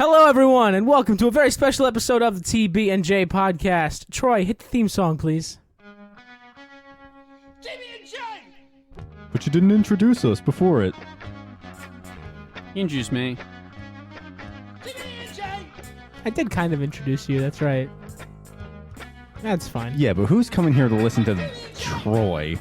Hello, everyone, and welcome to a very special episode of the TB&J podcast. Troy, hit the theme song, please. TB&J! But you didn't introduce us before it. You introduced me. TB&J! I did kind of introduce you, that's right. That's fine. Yeah, but who's coming here to listen to Troy?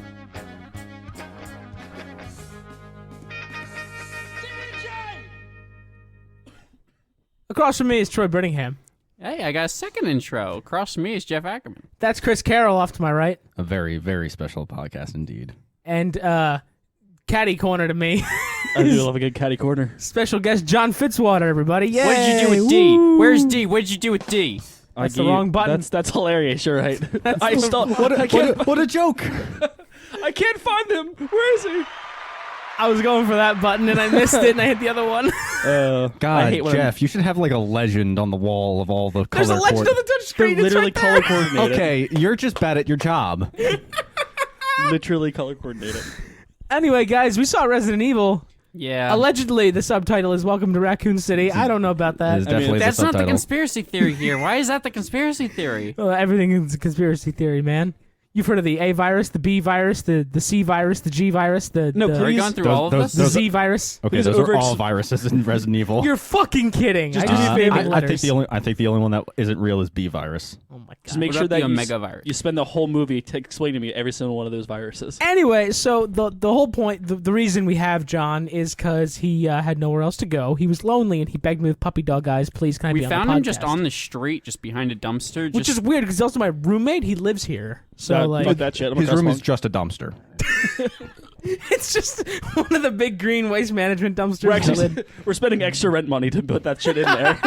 Across from me is Troy Brittingham. Hey, I got a second intro. Across from me is Jeff Ackerman. That's Chris Carroll off to my right. A very, very special podcast indeed. And, catty corner to me. I do love a good catty corner. Special guest John Fitzwater, everybody. Yay! What did you do with D? Where's D? What did you do with D? That's the wrong button. That's hilarious. You're right. What a joke! I can't find him. Where is he? I was going for that button, and I missed it, and I hit the other one. God, Jeff, you should have like a legend on the wall of all the color. There's a legend on the touch screen. They're literally it's right color coordinated. Okay, you're just bad at your job. Literally color coordinated. Anyway, guys, we saw Resident Evil. Yeah. Allegedly, the subtitle is Welcome to Raccoon City. I don't know about that. It is definitely That's the not the subtitle. conspiracy theory here. Why is that the conspiracy theory? Well, everything is a conspiracy theory, man. You've heard of the A virus, the B virus, the C virus, the G virus, the Are we going through all of those- the this? Z virus. Okay, These those are are all viruses in Resident Evil. You're fucking kidding. Just I just gave it I letters. think the only one that isn't real is B virus. Oh my god. Just make What sure about that the you, Omega virus? you spend the whole movie to explain to me every single one of those viruses. Anyway, so the whole point, the reason we have John is because he had nowhere else to go. He was lonely, and he begged me with puppy dog eyes, please, can I We be on the found him just podcast?" on the street, just behind a dumpster. Which is weird, because he's also my roommate. He lives here. So, Fuck that shit. I'm a His room crosswalk. is just a dumpster. it's just one of the big green waste management dumpsters. We're, in the actually, lid. we're spending extra rent money to put that shit in there.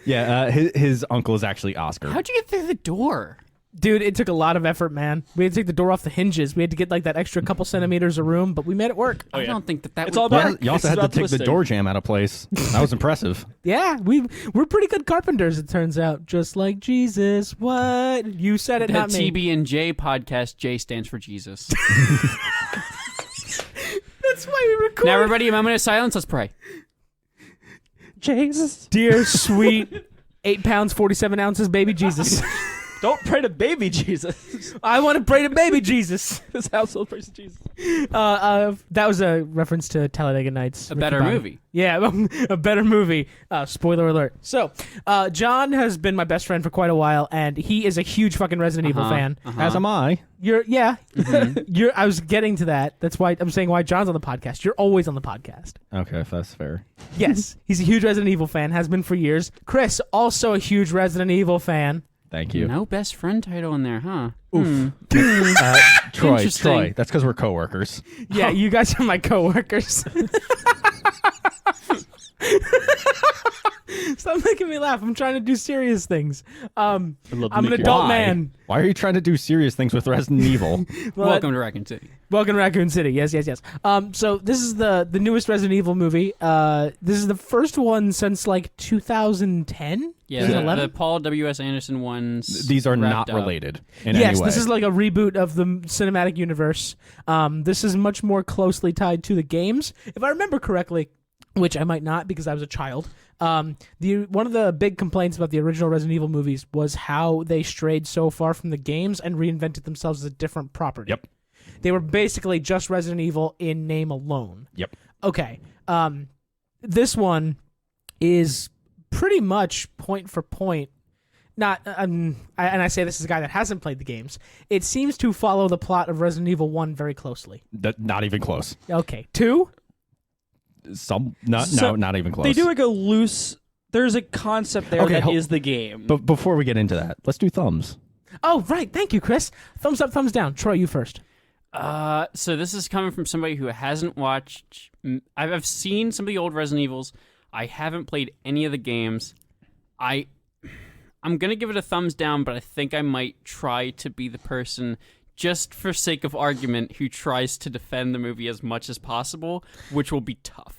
Yeah, his uncle is actually Oscar. How'd you get through the door? Dude, it took a lot of effort, man. We had to take the door off the hinges. We had to get like that extra couple centimeters of room, but we made it work. Oh, I yeah. don't think that It's would all about- work. You also This had is to about take the twisting. door jam out of place. That was impressive. Yeah, we're pretty good carpenters, it turns out. Just like Jesus. What? You said it, The not me. TB&J podcast, J stands for Jesus. That's why we record. Now, everybody, a moment of silence. Let's pray. Jesus. Dear sweet 8 pounds 47 ounces baby Jesus. Don't pray to baby Jesus. I want to pray to baby Jesus. This household prays to Jesus. That was a reference to Talladega Nights. A Ricky better Bobby. movie. Yeah, a better movie. Spoiler alert. So, John has been my best friend for quite a while, and he is a huge fucking Resident Evil fan. As am I. I was getting to that. That's why I'm saying why John's on the podcast. You're always on the podcast. Okay, if that's fair. Yes, he's a huge Resident Evil fan, has been for years. Chris, also a huge Resident Evil fan. Thank you. No best friend title in there, huh? Troy, Interesting. that's because we're coworkers. Yeah, you guys are my coworkers. Stop making me laugh. I'm trying to do serious things. I'm an adult man. Why are you trying to do serious things with Resident Evil? Well, Welcome to Raccoon City. Welcome to Raccoon City. Yes. So this is the newest Resident Evil movie. This is the first one since like 2010. Yeah, 2011? the Paul W.S. Anderson ones. These are not wrapped up. related in Yes, any way. this is like a reboot of the cinematic universe. This is much more closely tied to the games, if I remember correctly, which I might not because I was a child. One of the big complaints about the original Resident Evil movies was how they strayed so far from the games and reinvented themselves as a different property. Yep. They were basically just Resident Evil in name alone. Yep. Okay. This one is pretty much point for point. Not, and I say this as a guy that hasn't played the games. It seems to follow the plot of Resident Evil 1 very closely. Not even close. Okay. 2? Not even close. They do like a loose... There's a concept there Okay, that is the game. But before we get into that, let's do thumbs. Oh, right. Thank you, Chris. Thumbs up, thumbs down. Troy, you first. So this is coming from somebody who hasn't watched... I've seen some of the old Resident Evils. I haven't played any of the games. I'm going to give it a thumbs down, but I think I might try to be the person, just for sake of argument, who tries to defend the movie as much as possible, which will be tough.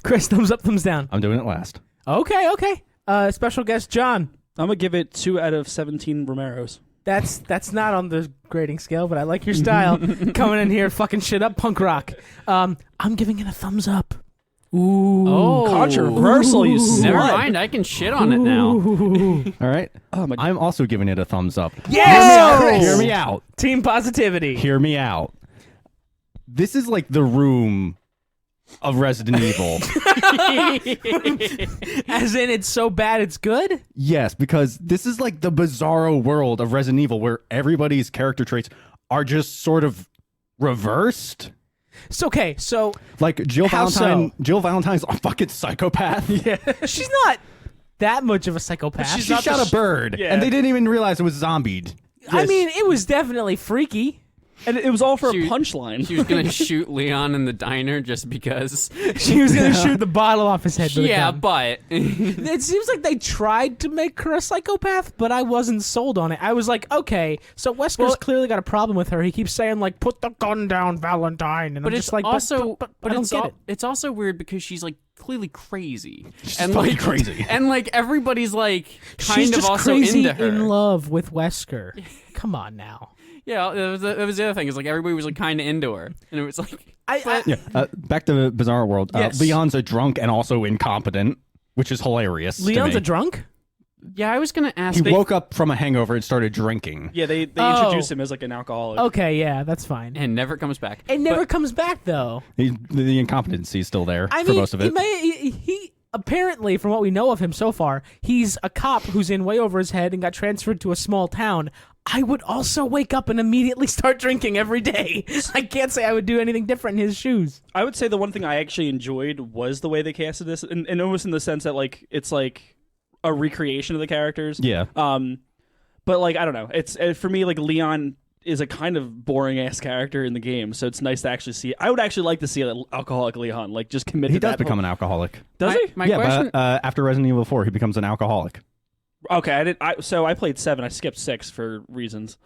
Chris, thumbs up, thumbs down. I'm doing it last. Okay. Special guest, John. I'm going to give it 2 out of 17 Romeros. That's not on the grading scale, but I like your style. Coming in here, fucking shit up, punk rock. I'm giving it a thumbs up. Ooh. Oh, Controversial, you slut. Never mind, I can shit on it now. All right. Oh, my I'm also giving it a thumbs up. Yes! Hear me out. Team positivity. Hear me out. This is like the room of Resident Evil. As in, it's so bad it's good? Yes, because this is like the bizarro world of Resident Evil where everybody's character traits are just sort of reversed. So, okay, so Like Jill How Valentine. so? Jill Valentine's a fucking psychopath. Yeah, she's not that much of a psychopath. she shot a bird, Yeah. and they didn't even realize it was zombied. I mean, it was definitely freaky. And it was all for a She- punchline. She was gonna shoot Leon in the diner just because. She was going to shoot the bottle off his head with a Yeah, gun. but It seems like they tried to make her a psychopath, but I wasn't sold on it. I was like, okay, so Wesker's clearly got a problem with her. He keeps saying, like, put the gun down, Valentine. And but I'm it's just like, also but but I don't it's get al- it. it's also weird because she's like clearly crazy. She's and fucking like crazy. And like everybody's like kind She's of just also crazy into her. in love with Wesker. Come on now. Yeah, that was the other thing. Is like everybody was like kind of into her, and it was like Yeah. Back to Bizarre World. Yes. Leon's a drunk and also incompetent, which is hilarious. to Leon's me. a drunk? yeah. I was gonna ask. He woke up from a hangover and started drinking. Yeah, they Oh. introduced him as like an alcoholic. Okay, yeah, that's fine. and never comes back. It never comes back, though. The incompetency is still there I for mean, most of it. he apparently, from what we know of him so far, he's a cop who's in way over his head and got transferred to a small town. I would also wake up and immediately start drinking every day. I can't say I would do anything different in his shoes. I would say the one thing I actually enjoyed was the way they casted this, and almost in the sense that like it's like a recreation of the characters. Yeah. But like I don't know, it's for me like Leon is a kind of boring ass character in the game, so it's nice to actually see. I would actually like to see an alcoholic Leon like just commit. He to does that become an alcoholic. Does he? My yeah, question. but after Resident Evil 4, he becomes an alcoholic. Okay, so I played 7. I skipped 6 for reasons.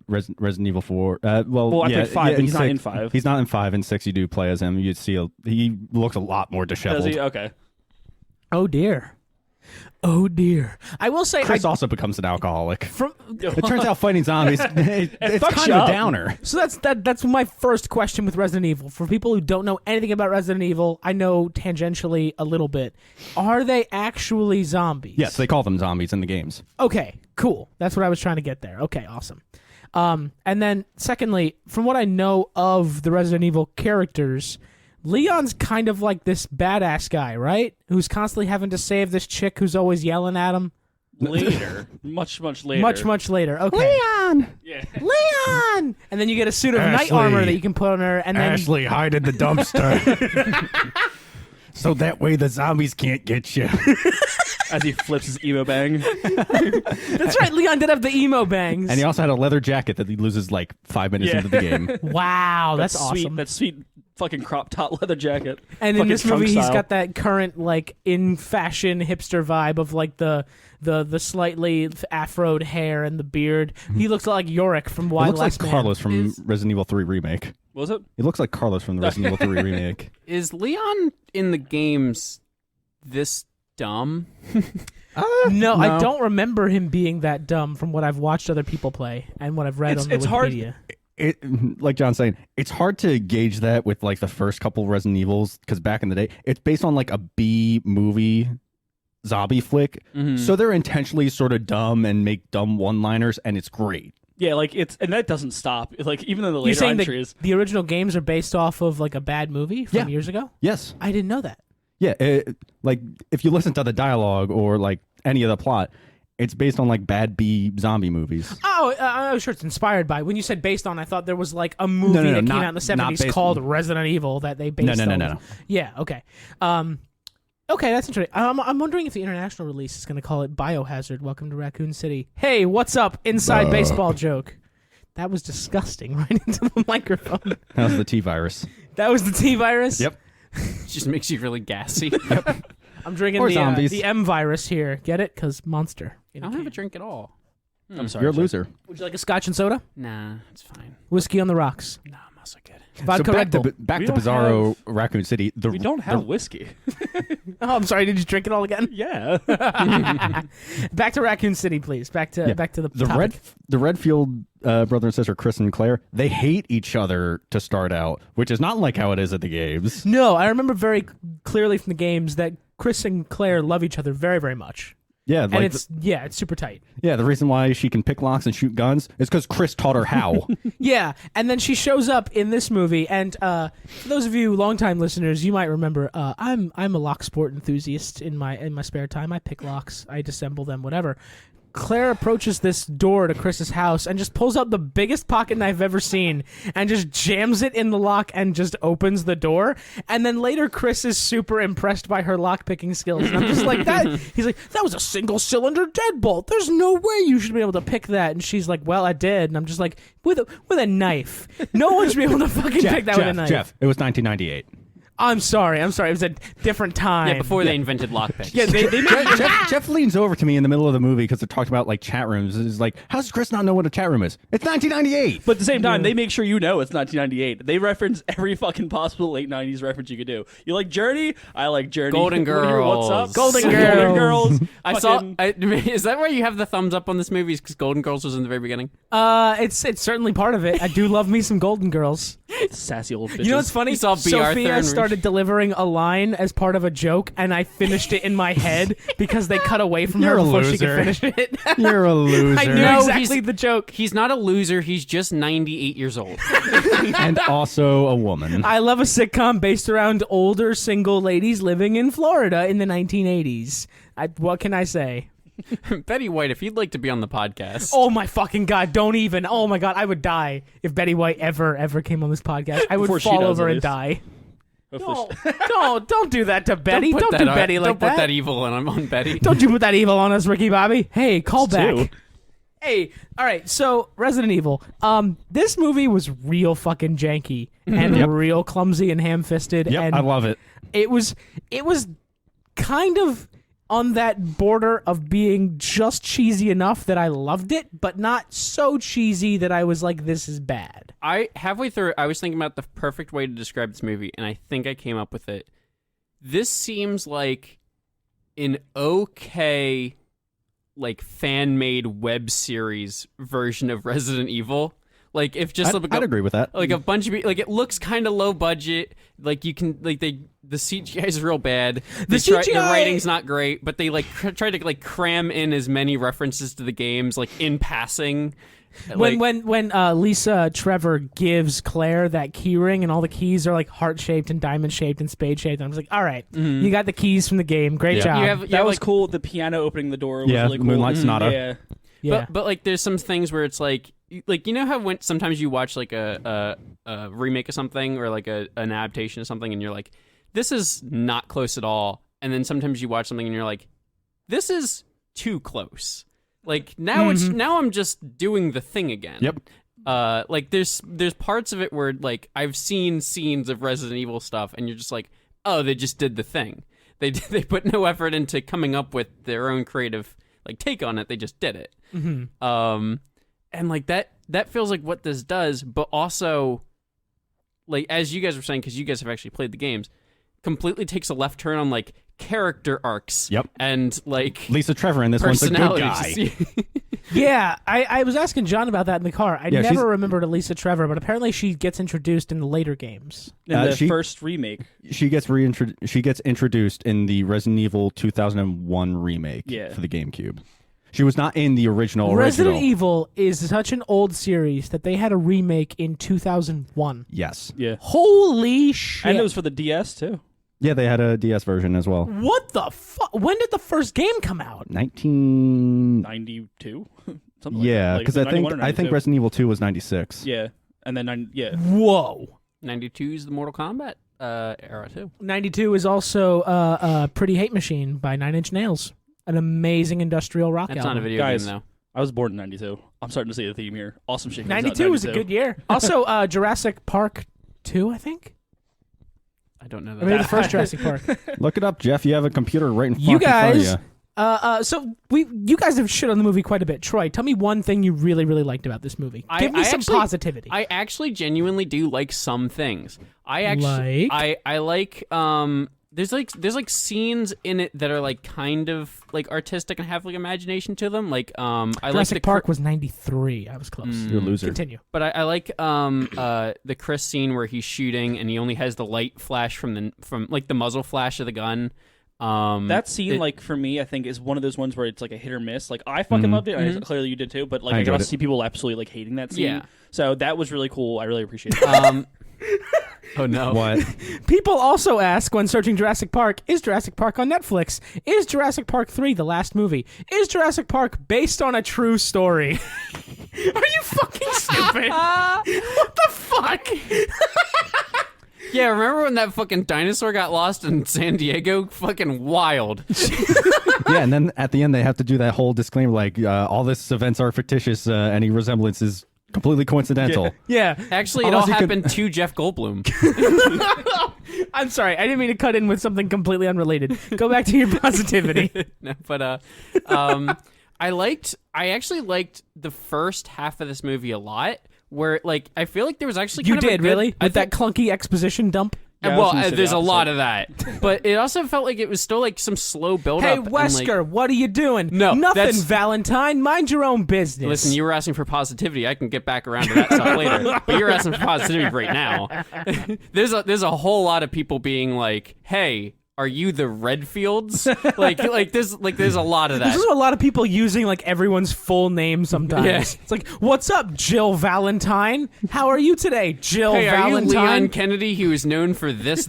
Resident Evil 4. I played 5, but he's not in 5. He's not in 5. In 6, you do play as him. You see, he looks a lot more disheveled. Does he? Okay. Oh dear. Oh dear. I will say, Chris also becomes an alcoholic. from It turns out fighting zombies, it's fucks kind you of a up. downer. so that's my first question with Resident Evil. For people who don't know anything about Resident Evil, I know tangentially a little bit. Are they actually zombies? Yes, they call them zombies in the games. Okay, cool. That's what I was trying to get there. Okay, awesome. And then secondly, from what I know of the Resident Evil characters, Leon's kind of like this badass guy, right? Who's constantly having to save this chick who's always yelling at him. Later. much later. Much later. Okay. Leon! Yeah. Leon! And then you get a suit of night Ashley. armor that you can put on her, and then Ashley, hide in the dumpster. So that way the zombies can't get you. As he flips his emo bang. that's right. Leon did have the emo bangs. And he also had a leather jacket that he loses like 5 minutes Yeah. into the game. Wow, that's sweet. awesome. That sweet fucking crop top leather jacket. And in Fucking this movie, trunk he's style. got that current, like, in fashion hipster vibe of like the slightly afroed hair and the beard. He looks like Yorick from He Why looks like Last Man. Carlos from Is- Resident Evil 3 Remake. What was it? He looks like Carlos from the Resident Evil 3 Remake. Is Leon in the games this dumb? No, I No. don't remember him being that dumb from what I've watched other people play and what I've read on the It's hard- Wikipedia. Like John's saying, it's hard to gauge that with like the first couple Resident Evils because back in the day, it's based on like a B movie zombie flick. Mhm. So they're intentionally sort of dumb and make dumb one-liners, and it's great. Yeah, like and that doesn't stop. Like even in the You're later saying entries. the original games are based off of like a bad movie from Yeah. years ago? Yes. I didn't know that. Yeah. Like if you listen to the dialogue or like any of the plot, it's based on like bad B zombie movies. Oh, I'm sure it's inspired by. When you said based on, I thought there was like a movie no, that came not- out in the not 70s based called on- Resident Evil that they based on. No. Yeah, okay. Okay, that's interesting. I'm wondering if the international release is going to call it Biohazard, Welcome to Raccoon City. Hey, what's up? Inside baseball joke. That was disgusting right into the microphone. That was the T virus. That was the T virus? Yep. It just makes you really gassy. I'm drinking Or zombies. the M virus here. Get it? Because Monster. I don't have a drink at all. I'm sorry. You're a loser. Would you like a scotch and soda? Nah, it's fine. Whiskey on the rocks. Nah, I'm also good. Vodka Red Bull. back We to don't Bizarro Raccoon City. We don't have whiskey. Oh, I'm sorry. Did you drink it all again? Yeah. Back to Raccoon City, please. Back to the topic. The Redfield brother and sister Chris and Claire, they hate each other to start out, which is not like how it is at the games. No, I remember very clearly from the games that Chris and Claire love each other very, very much. Yeah, And it's super tight. yeah. The reason why she can pick locks and shoot guns is because Chris taught her how. Yeah, and then she shows up in this movie, and for those of you longtime listeners, you might remember I'm a lock sport enthusiast in my spare time. I pick locks, I disassemble them, whatever. Claire approaches this door to Chris's house and just pulls out the biggest pocket knife I've ever seen and just jams it in the lock and just opens the door. And then later Chris is super impressed by her lock picking skills. And I'm just like, he's like, that was a single cylinder deadbolt. There's no way you should be able to pick that. And she's like, well, I did. And I'm just like, with a knife. No one should be able to fucking pick that with a knife. Jeff, it was 1998. I'm sorry. It was a different time. Yeah, before they invented lockpicks. Yeah, they made Jeff leans over to me in the middle of the movie because they talked about like chat rooms. It's like, how does Chris not know what a chat room is? It's 1998. But at the same time, they make sure you know it's 1998. They reference every fucking possible late 90s reference you could do. You like Journey? I like Journey. Golden What's Girls. up? Golden Golden Girls. Girls. Is that why you have the thumbs up on this movie? Because Golden Girls was in the very beginning? it's certainly part of it. I do love me some Golden Girls. Sassy old bitches. You know what's funny? You saw B. Arthur Sophia and started delivering a line as part of a joke, and I finished it in my head because they cut away from her You're a before she could loser. finish it. You're a loser. I knew No, exactly the joke. He's not a loser. He's just 98 years old. And also a woman. I love a sitcom based around older single ladies living in Florida in the 1980s. What can I say? Betty White, if you'd like to be on the podcast. Oh my fucking god! Don't even. Oh my god! I would die if Betty White ever came on this podcast. I would Before she fall does, over at and least. die. Hopefully Don't do that to Betty. Don't do Betty like Don't that. put that evil on Betty. Don't you put that evil on us, Ricky Bobby. Hey, call It's back. two. Hey, all right. So Resident Evil. This movie was real fucking janky and real clumsy and ham-fisted. Yep, and I love it. It was kind of on that border of being just cheesy enough that I loved it, but not so cheesy that I was like, this is bad. Halfway through, I was thinking about the perfect way to describe this movie, and I think I came up with it. This seems like an okay, like fan-made web series version of Resident Evil. Like if just I'd agree with that. like a bunch of like it looks kind of low budget. Like you can like the CGI is real bad. The writing's not great, but they like try to like cram in as many references to the games like in passing. When Lisa Trevor gives Claire that key ring and all the keys are like heart-shaped and diamond-shaped and spade-shaped, I'm just like, all right, you got the keys from the game. Great Yeah. job. that was cool. The piano opening the door was really cool. Moonlight Sonata. Yeah. Yeah. But like there's some things where it's like you know how when sometimes you watch like a remake of something or like an adaptation of something and you're like, this is not close at all, and then sometimes you watch something and you're like, this is too close. Like now now I'm just doing the thing again. Yep. Like there's parts of it where like I've seen scenes of Resident Evil stuff and you're just like, oh, they just did the thing. They put no effort into coming up with their own creative like take on it. They just did it. And like that feels like what this does, but also like as you guys were saying, because you guys have actually played the games, completely takes a left turn on like character arcs. Yep. And like Lisa Trevor in this one's a good guy. personalities. Yeah, I was asking John about that in the car. I Yeah, never she's- remembered Lisa Trevor, but apparently she gets introduced in the later games. In the she- first remake. She gets introduced in the Resident Evil 2001 remake Yeah. for the GameCube. She was not in the original. Resident Evil is such an old series that they had a remake in 2001. Yes. Yeah. Holy shit. And it was for the DS too. Yeah, they had a DS version as well. What the fuck? When did the first game come out? 92? Something Yeah, like because that. I 91 or think 92. Resident Evil 2 was 96. Yeah. And then, yeah. Whoa. 92 is the Mortal Kombat era too. 92 is also Pretty Hate Machine by Nine Inch Nails. An amazing industrial rock That's album. not a video Guys, game though. I was born in 92. I'm starting to see the theme here. Awesome shit. comes out in 92 was a good year. Also, Jurassic Park 2, I think. I don't know Or maybe that. the first Jurassic Park. Look it up, Jeff. You have a computer right in front You in front of guys you. So you guys have shit on the movie quite a bit. Troy, tell me one thing you really, really liked about this movie. Give me some positivity. I actually genuinely do like some things. I like there's like scenes in it that are like kind of like artistic and have like imagination to them. Like Jurassic Park was 93. I was close. You're a loser. Continue. But I like the Chris scene where he's shooting and he only has the light flash from like the muzzle flash of the gun. That scene, like for me, I think is one of those ones where it's like a hit or miss. Like I fucking loved it. And clearly you did too. But like I got to see people absolutely like hating that scene. Yeah. So that was really cool. I really appreciate it. Oh no! What? People also ask when searching Jurassic Park, is Jurassic Park on Netflix? Is Jurassic Park 3 the last movie? Is Jurassic Park based on a true story? Are you fucking stupid? What the fuck? Yeah, remember when that fucking dinosaur got lost in San Diego? Fucking wild. Yeah, and then at the end they have to do that whole disclaimer like all this events are fictitious, any resemblance is completely coincidental. Yeah. Actually, it Unless all you happened to Jeff Goldblum. I'm sorry. I didn't mean to cut in with something completely unrelated. Go back to your positivity. No, but I actually liked the first half of this movie a lot. Where like I feel like there was actually You kind of a did, good, really? With that clunky exposition dump? Yeah, I was well, gonna say the there's a lot opposite. of that, but it also felt like it was still like some slow build Hey, up. Wesker, what are you doing? No, Nothing, that's- Valentine. Mind your own business. Listen, you were asking for positivity. I can get back around to that stuff later, but you're asking for positivity right now. There's a whole lot of people being like, "Hey, are you the Redfields?" there's a lot of that. There's also a lot of people using like everyone's full name sometimes. Yeah. It's like, what's up, Jill Valentine? How are you today, Jill Hey, are you Valentine? Leon Kennedy, who is known for this,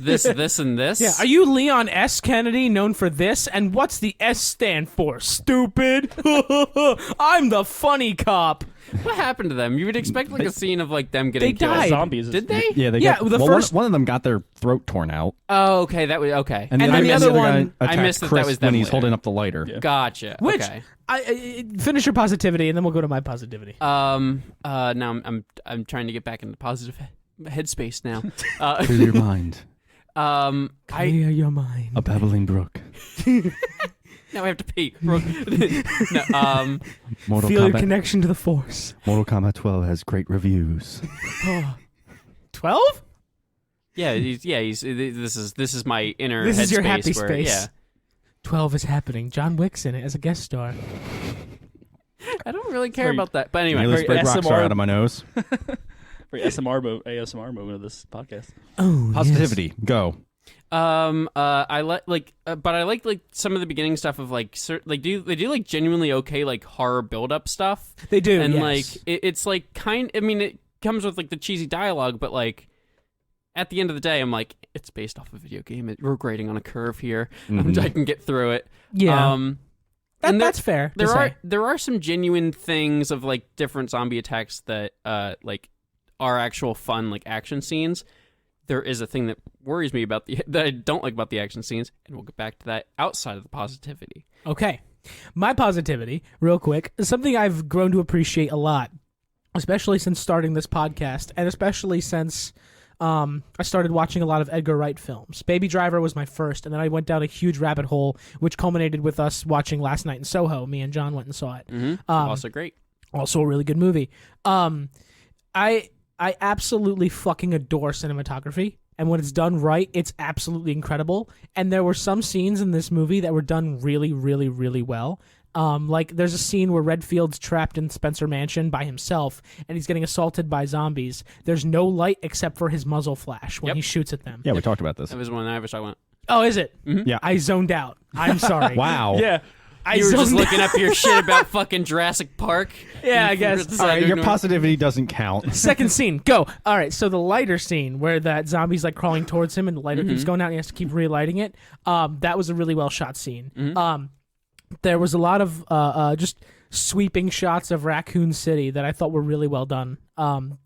and this? Yeah, are you Leon S. Kennedy, known for this? And what's the S stand for? Stupid. I'm the funny cop. What happened to them? You would expect like a scene of like them getting They killed. died. Zombies. Did they? Yeah, they Yeah, got, the well, first- one of them got their throat torn out, Oh, okay. That was okay. and, And the, then the other other one- guy I attacked missed that Chris was when them he's later. holding up the lighter. Yeah. Gotcha. Which Okay. I finish your positivity, and then we'll go to my positivity. Now I'm trying to get back into positive headspace now. Clear your mind, Clear your mind. a babbling brook. Now I have to pee. No, Mortal Feel your Kombat. connection to the Force. Mortal Kombat 12 has great reviews. 12? he's this is my inner This is your headspace happy where, space. Yeah. 12 is happening. John Wick's in it as a guest star. I don't really care Very- about that. But I anyway, nearly very sprayed Rockstar SMR. out of my nose. Very ASMR moment of this podcast. Oh, Positivity, go. I like but I like some of the beginning stuff of like they do like genuinely okay like horror build up stuff. They do, And yes. like it's like I mean it comes with like the cheesy dialogue, but like at the end of the day I'm like it's based off a video game. We're grading on a curve here. I can get through it. Yeah. And there- That's fair. to say. there are some genuine things of like different zombie attacks that like are actual fun like action scenes. There is a thing that worries me about that I don't like about the action scenes, and we'll get back to that outside of the positivity. Okay. My positivity, real quick, is something I've grown to appreciate a lot, especially since starting this podcast, and especially since I started watching a lot of Edgar Wright films. Baby Driver was my first, and then I went down a huge rabbit hole, which culminated with us watching Last Night in Soho. Me and John went and saw it. Also great. Also a really good movie. I absolutely fucking adore cinematography, and when it's done right, it's absolutely incredible. And there were some scenes in this movie that were done really, really, really well. Like there's a scene where Redfield's trapped in Spencer Mansion by himself, and he's getting assaulted by zombies. There's no light except for his muzzle flash when Yep. he shoots at them. Yeah, we talked about this. That was one I wish I went. Oh, is it? Yeah. I zoned out. I'm sorry. Wow. Yeah. I You were just zoned looking up your shit about fucking Jurassic Park. Yeah, I You guess. decided All right, to your ignore- positivity doesn't count. Second scene, go. All right, so the lighter scene where that zombie's like crawling towards him and the lighter keeps going out and he has to keep relighting it. That was a really well shot scene. There was a lot of just sweeping shots of Raccoon City that I thought were really well done.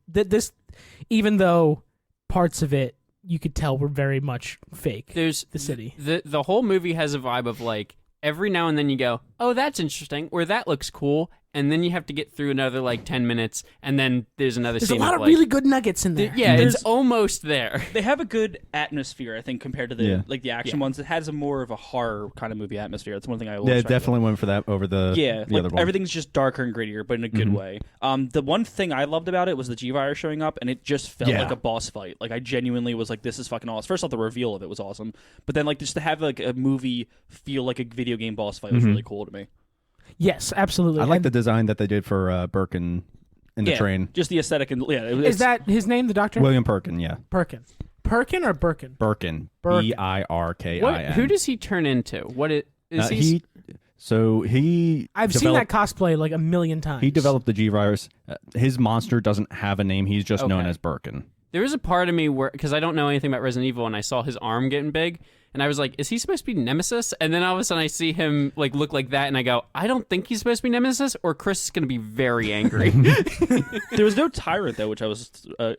This, even though parts of it you could tell were very much fake. There's the city. The whole movie has a vibe of like every now and then you go, oh, that's interesting, or that looks cool, and then you have to get through another like 10 minutes, and then there's another There's scene a lot of, of really good nuggets in there. yeah, There's- it's almost there. They have a good atmosphere, I think, compared to the Yeah. like the action ones. It has a more of a horror kind of movie atmosphere. That's one thing I always Yeah, try to definitely went for that over the like other one. everything's just darker and grittier, but in a good way. The one thing I loved about it was the G-Virus showing up, and it just felt Yeah. like a boss fight. Like I genuinely was like, "This is fucking awesome." First off, the reveal of it was awesome, but then like just to have like a movie feel like a video game boss fight was really cool to me. Yes, absolutely. I like And the design that they did for Birkin in the train. Just the aesthetic and Is that his name, the doctor? William Birkin, yeah. Perkin. Perkin or Birkin? Birkin. Birkin. Birkin. Who does he turn into? What it is? He I've seen that cosplay like a million times. He developed the G-Virus. His monster doesn't have a name. He's just known Okay. as Birkin. There was a part of me where, because I don't know anything about Resident Evil, and I saw his arm getting big, and I was like, is he supposed to be Nemesis? And then all of a sudden I see him like look like that, and I go, I don't think he's supposed to be Nemesis, or Chris is going to be very angry. There was no tyrant though, which I was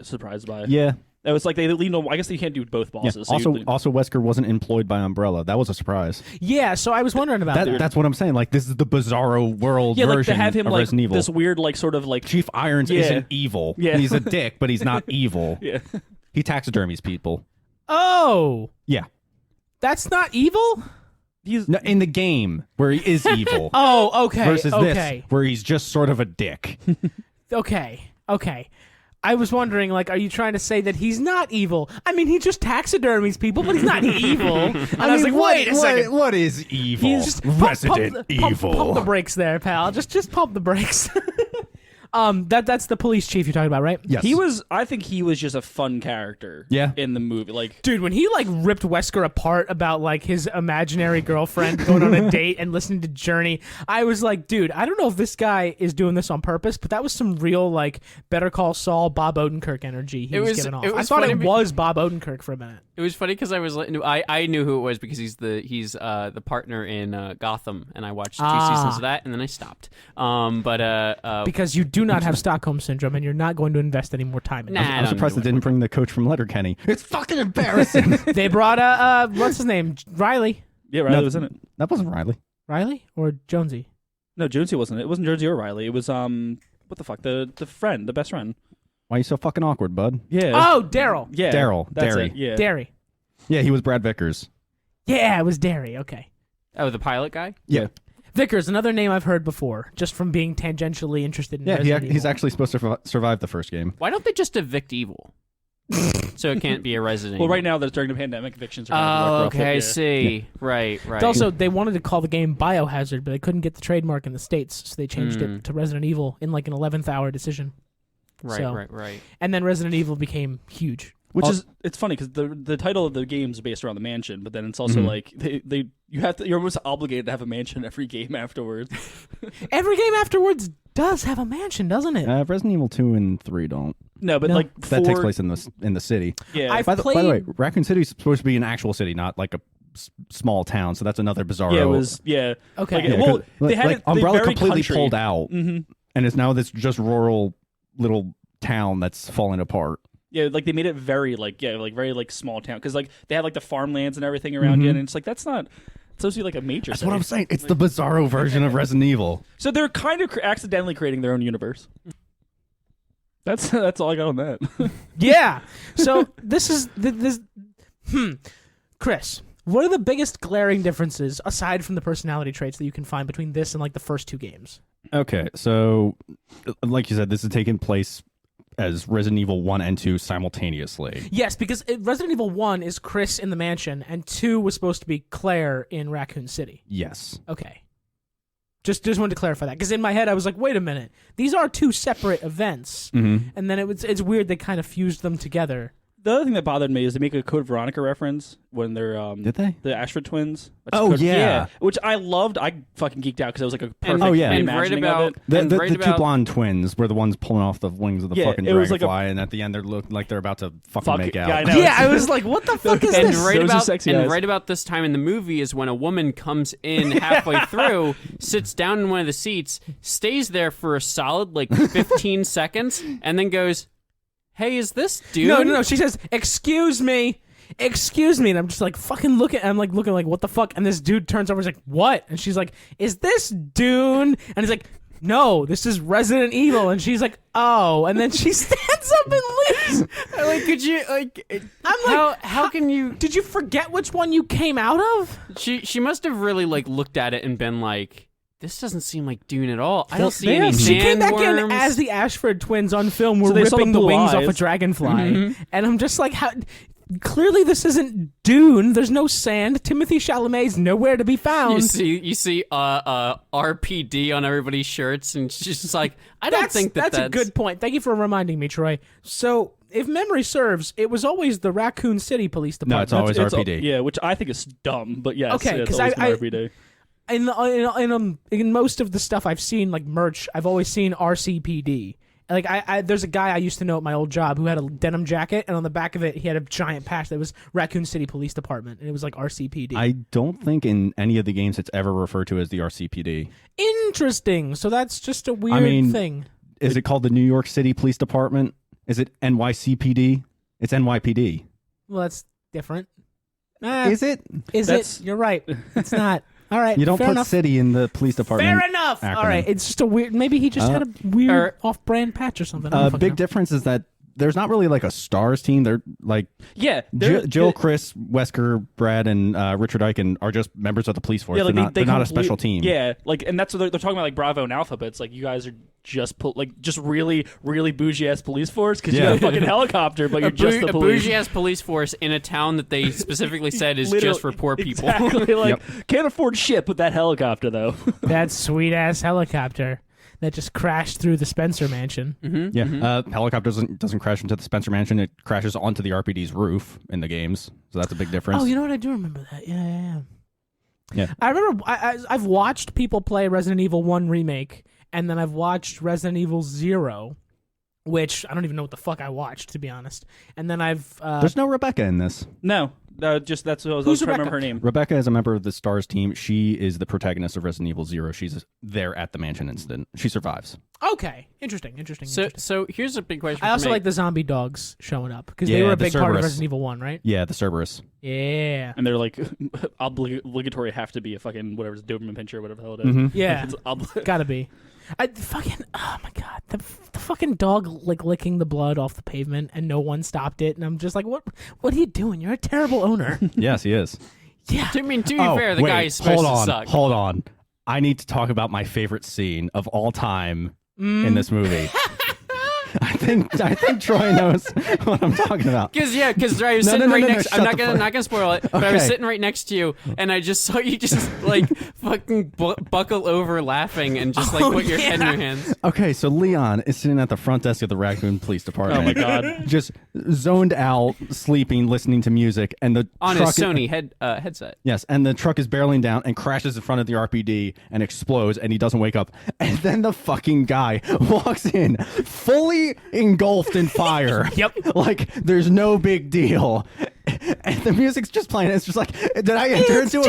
surprised by. Yeah. It was like they leaned on. I guess they can't do both Yeah. bosses. so Also, Wesker wasn't employed by Umbrella. That was a surprise. Yeah, so I was wondering about that. That's what I'm saying. Like, this is the Bizarro world yeah, like version to have him of like Resident Evil. this weird like sort of like Chief Irons Yeah. isn't evil. Yeah. He's a dick, but he's not evil. yeah. He taxidermies people. Oh, Yeah. that's not evil? He's No, in the game where he is evil. Oh, okay. Versus okay. this, where he's just sort of a dick. Okay. I was wondering, like, are you trying to say that he's not evil? I mean, he just taxidermies people, but he's not evil. And I was like, wait a second. What is evil? He's just Resident Evil. Pump the brakes there, pal. Just pump the brakes. That's the police chief you're talking about, right? Yes. I think he was just a fun character. Yeah. In the movie, like Dude, when he like ripped Wesker apart about like his imaginary girlfriend going on a date and listening to Journey, I was like, dude, I don't know if this guy is doing this on purpose, but that was some real like Better Call Saul, Bob Odenkirk energy he was giving off. I thought it was Bob Odenkirk for a minute. It was funny because I was like, I knew who it was because he's the partner in Gotham, and I watched 2 seasons of that, and then I stopped. Because you do not have Stockholm syndrome, and you're not going to invest any more time in it. Nah. I'm surprised they didn't bring the coach from Letterkenny. It's fucking embarrassing. They brought what's his name, Riley. yeah, Riley was in it. That wasn't Riley. Ry or Jonesy? No, Jonesy wasn't. It wasn't Jonesy or Riley. It was what the fuck, the friend, the best friend. Why are you so fucking awkward, bud? Yeah. Oh, Daryl. yeah. Daryl. That's Derry. it. Yeah. Derry. Yeah, he was Brad Vickers. Yeah, it was Derry. Okay. Oh, the pilot guy? Yeah. Vickers, another name I've heard before, just from being tangentially interested in Yeah, Resident he's Evil. actually supposed to survive the first game. Why don't they just evict evil? So it can't be a Resident Well, Evil. right now that during the pandemic, evictions are. Oh, rough, okay, I yeah. see. Right. It's also, they wanted to call the game Biohazard, but they couldn't get the trademark in the States, so they changed it to Resident Evil in like an 11th hour decision. Right, So- right. And then Resident Evil became huge. Which is it's funny because the title of the game is based around the mansion, but then it's also like you're almost obligated to have a mansion every game afterwards. Every game afterwards does have a mansion, doesn't it? Resident Evil 2 and 3 don't. No, but No. like That takes place in the city. Yeah, I've By the way, played- Raccoon City is supposed to be an actual city, not like a small town. So that's another bizarre. yeah, it was Okay. Like, Yeah, well, 'cause, they had like it. They Umbrella very completely country. pulled out, Mm-hmm. and it's now this just rural little town that's falling apart. Yeah, like they made it very very like small town because like they had like the farmlands and everything around you, and it's like that's not. It's supposed to be like a major. That's city. what I'm saying. It's the bizarro version of Resident Evil. So they're kind of accidentally creating their own universe. That's all I got on that. Yeah. So this is Chris, what are the biggest glaring differences aside from the personality traits that you can find between this and like the first 2 games? Okay, so like you said, this is taking place as Resident Evil 1 and 2 simultaneously. Yes, because Resident Evil 1 is Chris in the mansion, and 2 was supposed to be Claire in Raccoon City. Yes. Okay. Just wanted to clarify that, because in my head I was like, wait a minute, these are 2 separate events, and then it's weird they kind of fused them together. The other thing that bothered me is they make a Code Veronica reference when they're Did they? the Ashford twins. Oh, yeah. which I loved. I fucking geeked out because it was like a perfect Oh, yeah. And right reimagining about of it. The two blonde twins were the ones pulling off the wings of the Yeah, fucking it was like dragonfly, and at the end they look like they're about to fucking Fuck make it. out. Yeah, I know. Yeah, I was like, what the fuck is And this? right about this time in the movie is when a woman comes in halfway through, sits down in one of the seats, stays there for a solid like 15 seconds, and then goes, "Hey, is this dude?" No. She says, "Excuse me, and I'm just like fucking looking. I'm like looking like what the fuck, and this dude turns over. He's like, "What?" And she's like, "Is this Dune?" And he's like, no, this is Resident Evil. And she's like, oh. And then she stands up and leaves. Like, could you I'm like, how can you? did you forget which one you came out of? She must have really like looked at it and been like, this doesn't seem like Dune at all. I don't see Damn. any She came back in sandworms. as the Ashford twins on film were So they saw ripping the the blue wings off eyes. a dragonfly. And I'm just like, how? Clearly this isn't Dune. There's no sand. Timothy Chalamet's nowhere to be found. You see RPD on everybody's shirts, and she's just like, I don't think that's a good point. Thank you for reminding me, Troy. So, if memory serves, it was always the Raccoon City Police No, Department. it's always RPD. Yeah, which I think is dumb, but yes, Okay, it's 'cause always I- been RPD. In most of the stuff I've seen, like merch, I've always seen RCPD. Like there's a guy I used to know at my old job who had a denim jacket, and on the back of it he had a giant patch that was Raccoon City Police Department, and it was like RCPD. I don't think in any of the games it's ever referred to as the RCPD. Interesting. So that's just a weird thing. Is it called the New York City Police Department? Is it NYCPD? It's NYPD. Well, that's different. Is it? Is That's- it? You're right. It's not. All right. You don't fair put enough. city in the police department. Fair enough. acronym. All right. It's just a weird. Maybe he just had a weird off-brand patch or something. I don't fucking Big know. difference is that there's not really like a stars team. They're like Yeah, Jill, Chris, Wesker, Brad, and Richard Eichen are just members of the police force. Yeah, like they're not a complete- special team. Yeah, like, and that's what they're talking about, like Bravo and Alpha. But it's like you guys are just just really, really bougie ass police force because you Yeah. got a fucking helicopter, but you're just the a police. bougie ass police force in a town that they specifically said is Literally- just for poor people. Exactly, like Yep. can't afford shit with that helicopter though. That sweet ass helicopter that just crashed through the Spencer mansion. Yeah. Helicopter doesn't crash into the Spencer Mansion. It crashes onto the RPD's roof in the games. So that's a big difference. Oh, you know what? I do remember that. Yeah. Yeah. I remember. I've watched people play Resident Evil 1 remake, and then I've watched Resident Evil 0, which I don't even know what the fuck I watched, to be honest. And then I've There's no Rebecca in this. No, just that's what I was Who's trying to Rebecca? remember her name. Rebecca is a member of the Stars team. She is the protagonist of Resident Evil 0. She's there at the mansion incident. She survives. okay, interesting. So here's a big question. I for also me. like the zombie dogs showing up because they Yeah, were a the big part of Cerberus. Resident Evil 1, right? Yeah, the Cerberus. Yeah. And they're like obligatory have to be a fucking whatever it's Doberman Pinscher or whatever the hell it is. Yeah. It's Gotta be. I fucking oh my god, the fucking dog like licking the blood off the pavement and no one stopped it, and I'm just like, what are you doing? You're a terrible owner. Yes, he is. Yeah. I mean, to be fair, the wait, guy is supposed to suck. Hold on. I need to talk about my favorite scene of all time in this movie. I think Troy knows what I'm talking about. Because I was No, sitting no, right no, no, next. shut I'm not the gonna fuck- not gonna spoil it, but I was Okay. sitting right next to you, and I just saw you just like fucking buckle over laughing and just like put your head in your hands. Okay, so Leon is sitting at the front desk of the Raccoon Police Department. Oh my god. Just zoned out, sleeping, listening to music, and the On truck his Sony headset. Yes, and the truck is barreling down and crashes in front of the RPD and explodes, and he doesn't wake up. And then the fucking guy walks in, fully engulfed in fire. Yep. Like there's no big deal. And the music's just playing. It's just like, did I enter into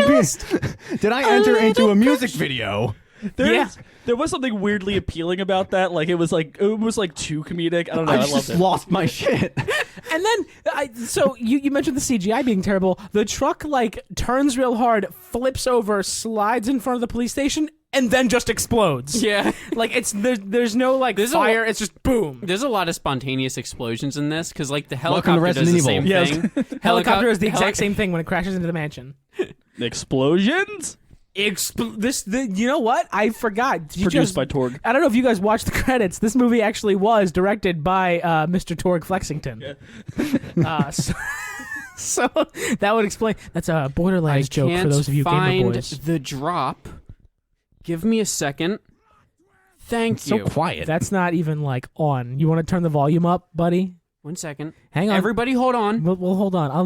a music video? There was something weirdly appealing about that. Like it was like too comedic. I don't know. I I loved just it. lost my shit. And then, so you mentioned the CGI being terrible. The truck like turns real hard, flips over, slides in front of the police station, and then just explodes. Yeah. Like there's no like There's a fire. lo- It's just boom. There's a lot of spontaneous explosions in this because like the Welcome to helicopter does Resident the Evil. same Yeah, I was thing. Helicopter is the exact same thing when it crashes into the mansion. Explosions You know what? I forgot. Did you produced just- by Torg. I don't know if you guys watched the credits. This movie actually was directed by Mr. Torg Flexington. So that would explain. That's a Borderlands joke for those of you gamer find boys. the drop. Give me a second. Thank So you. quiet. That's not even like on. You want to turn the volume up, buddy? 1 second. Hang on. Everybody, hold on. We'll hold on. I'll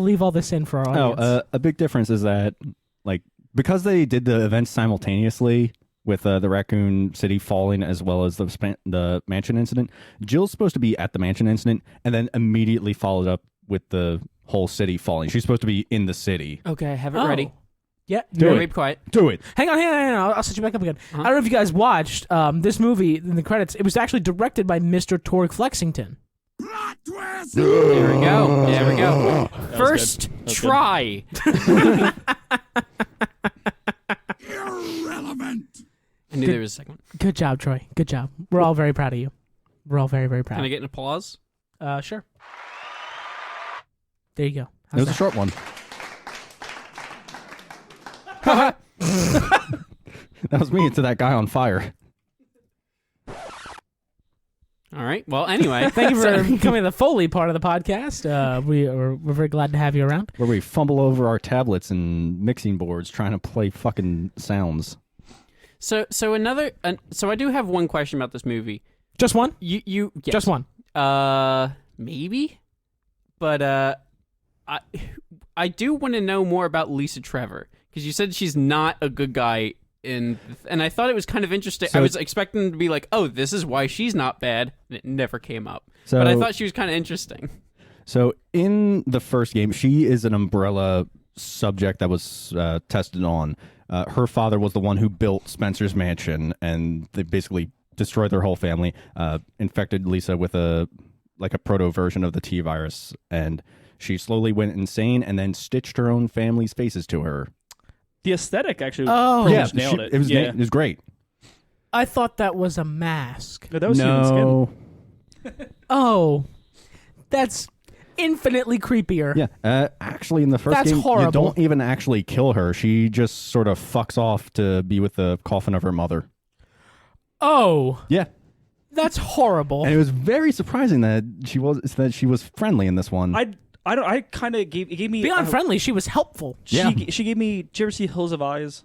leave all this in for our No, audience. a big difference is that, like, because they did the events simultaneously with the Raccoon City falling as well as the mansion incident, Jill's supposed to be at the mansion incident and then immediately followed up with the whole city falling. She's supposed to be in the city. Okay, have it Oh. ready. Yeah. Do it. Be quiet. Do it. Hang on. I'll set you back up again. I don't know if you guys watched this movie in the credits. It was actually directed by Mr. Torg Flexington. There we go. First good. try. Irrelevant. I knew there was a second one. Good job, Troy. Good job. We're all very proud of you. We're all very, very proud. Can I get an applause? Sure. There you go. It was a short one. That was me to that guy on fire. All right. Well, anyway. Thank you for coming to the Foley part of the podcast. We're very glad to have you around. Where we fumble over our tablets and mixing boards trying to play fucking sounds. So I do have one question about this movie. Just one? Yes. Just one. Maybe, but I do want to know more about Lisa Trevor because you said she's not a good guy and I thought it was kind of interesting. So I was expecting to be like, oh, this is why she's not bad, and it never came up. So, but I thought she was kind of interesting. So in the first game, she is an umbrella subject that was tested on. Her father was the one who built Spencer's mansion, and they basically destroyed their whole family. Infected Lisa with a proto version of the T virus, and she slowly went insane, and then stitched her own family's faces to her. The aesthetic actually Oh. much nailed it. It was great. I thought that was a mask. No, that was human skin. Oh, that's infinitely creepier. Yeah, actually, in the first That's game, horrible. you don't even actually kill her. She just sort of fucks off to be with the coffin of her mother. Oh, Yeah, that's horrible. and it was very surprising that she was friendly in this one. I kind of gave me Beyond friendly, she was helpful. Yeah. She gave me. Did you ever see Hills of Eyes?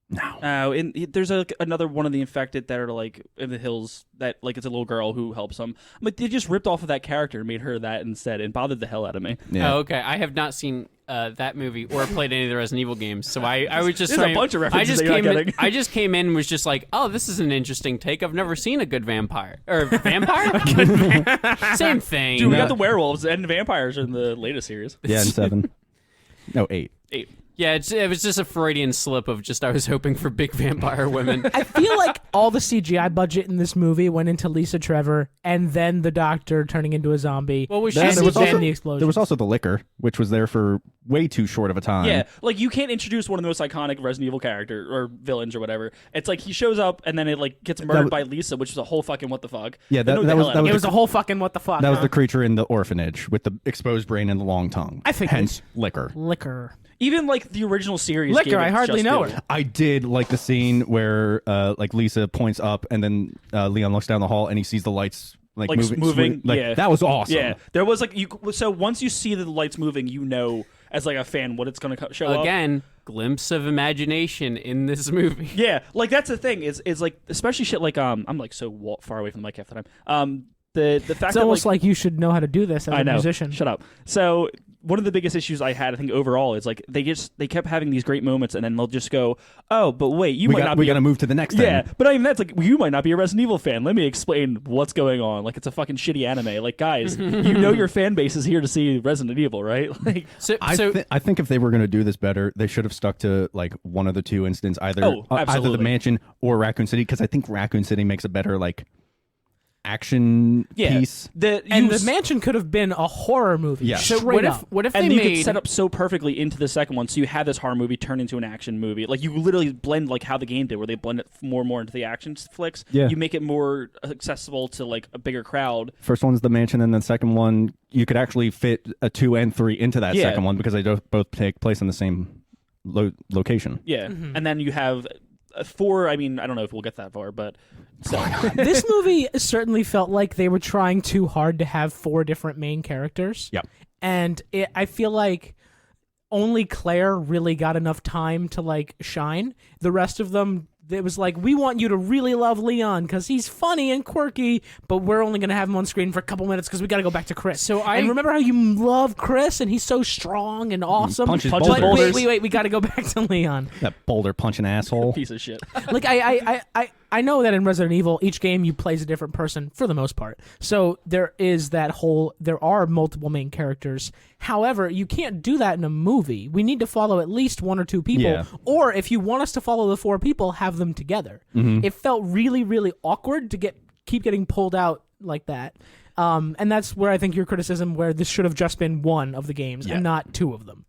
No. There's another one of the infected that are like in the hills that like it's a little girl who helps them. I'm like, they just ripped off of that character and made her that instead, and bothered the hell out of me. Yeah. Oh, okay. I have not seen that movie or played any of the Resident Evil games, so I was just There's trying, a bunch of references that you're not getting. I just came in and was just like, oh, this is an interesting take. I've never seen a good vampire or vampire. Same thing. Dude, we got the werewolves and vampires in the latest series. Yeah, in 7. No, 8. 8. Yeah, it was just a Freudian slip of just I was hoping for big vampire women. I feel like all the CGI budget in this movie went into Lisa Trevor and then the doctor turning into a zombie. Well, was and she there was then also- the explosion. There was also the liquor, which was there for way too short of a time. Yeah, like you can't introduce one of the most iconic Resident Evil character or villains or whatever. It's like he shows up and then it like gets murdered by Lisa, which is a whole fucking what the fuck. Yeah, that Annoyed the was- hell out that of me. It was a whole fucking what the fuck. That was huh? the creature in the orphanage with the exposed brain and the long tongue. I figured. Hence, liquor. Liquor. Even like the original series. Liquor, gave it I hardly just know due. her. I did like the scene where like Lisa points up and then Leon looks down the hall and he sees the lights like moving. Like, yeah, that was awesome. Yeah, there was like So once you see the lights moving, you know as like a fan what it's gonna show up. Again, glimpse of imagination in this movie. Yeah, like that's the thing is like especially shit like I'm like so far away from the mic half the time. The fact It's that almost like you should know how to do this as I a know. musician. Shut up. So one of the biggest issues I had, I think, overall is like they kept having these great moments, and then they'll just go, "Oh, but wait, we got to move to the next yeah." thing. But not even that's like you might not be a Resident Evil fan. Let me explain what's going on. Like it's a fucking shitty anime. Like guys, you know your fan base is here to see Resident Evil, right? Like I think if they were going to do this better, they should have stuck to like one of the two incidents, either the absolutely. mansion or Raccoon City, because I think Raccoon City makes a better like action piece. The mansion could have been a horror movie. Yes. Straight what up. if and they you made could set up so perfectly into the second one, so you have this horror movie turn into an action movie. Like you literally blend like how the game did, where they blend it more and more into the action flicks. Yeah. You make it more accessible to like a bigger crowd. First one's the mansion, and the second one you could actually fit a 2 and 3 into that Yeah. second one because they both take place in the same location. Yeah, and then you have 4. I mean, I don't know if we'll get that far, but so. This movie certainly felt like they were trying too hard to have 4 different main characters. Yep. And I feel like only Claire really got enough time to like shine. The rest of them, it was like, we want you to really love Leon because he's funny and quirky, but we're only going to have him on screen for a couple minutes because we got to go back to Chris. And remember how you love Chris and he's so strong and awesome? Punches but boulders. wait, we got to go back to Leon. That boulder punching asshole. Piece of shit. Like I know that in Resident Evil, each game you play as a different person for the most part. So there are multiple main characters. However, you can't do that in a movie. We need to follow at least 1 or 2 people. Yeah. Or if you want us to follow the 4 people, have them together. Mm-hmm. It felt really, really awkward to keep getting pulled out like that. And that's where I think your criticism, where this should have just been 1 of the games and not 2 of them.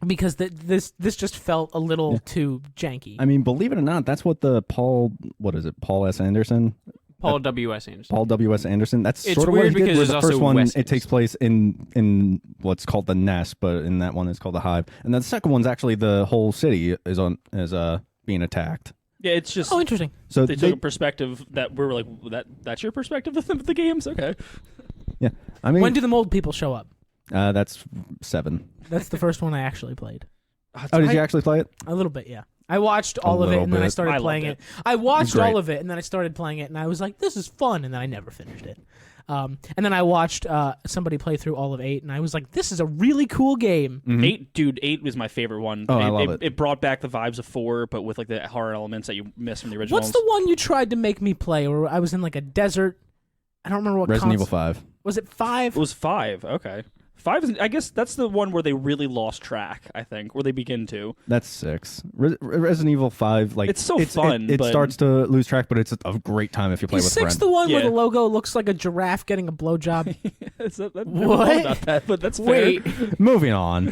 because this just felt a little too janky. I mean, believe it or not, that's what the Paul S. Anderson? Paul W.S. Anderson. Paul W.S. Anderson. That's It's sort of weird what he did. because Where there's the first also one, Wes it takes place in what's called the Nest, but in that one, it's called the Hive. And then the second one's actually the whole city is being attacked. Yeah, it's just Interesting. So they took a perspective that we're like that's your perspective of the games. Okay, yeah, I mean, When do the mold people show up? that's 7. That's the first one I actually played. Oh, did you actually play it? A little bit, yeah. I watched all of it, little and then I bit. started I playing loved it. I watched Great. all of it, and then I started playing it, and I was like, this is fun, and then I never finished it. And then I watched somebody play through all of 8, and I was like, this is a really cool game. Mm-hmm. 8 was my favorite one. Oh, I love it. It brought back the vibes of 4, but with like the horror elements that you missed from the original. What's the one you tried to make me play, where I was in like a desert? I don't remember what Resident Evil console. 5. Was it 5? It was 5. Okay. 5 is, I guess that's the one where they really lost track, I think, where they begin to. That's 6. Resident Evil 5, like It's so fun, It but- starts to lose track, but it's a great time if you play Is with 6 friends. the one where Yeah. the logo looks like a giraffe getting a blowjob? I've never What? thought about that, but that's fair. Wait, Moving on.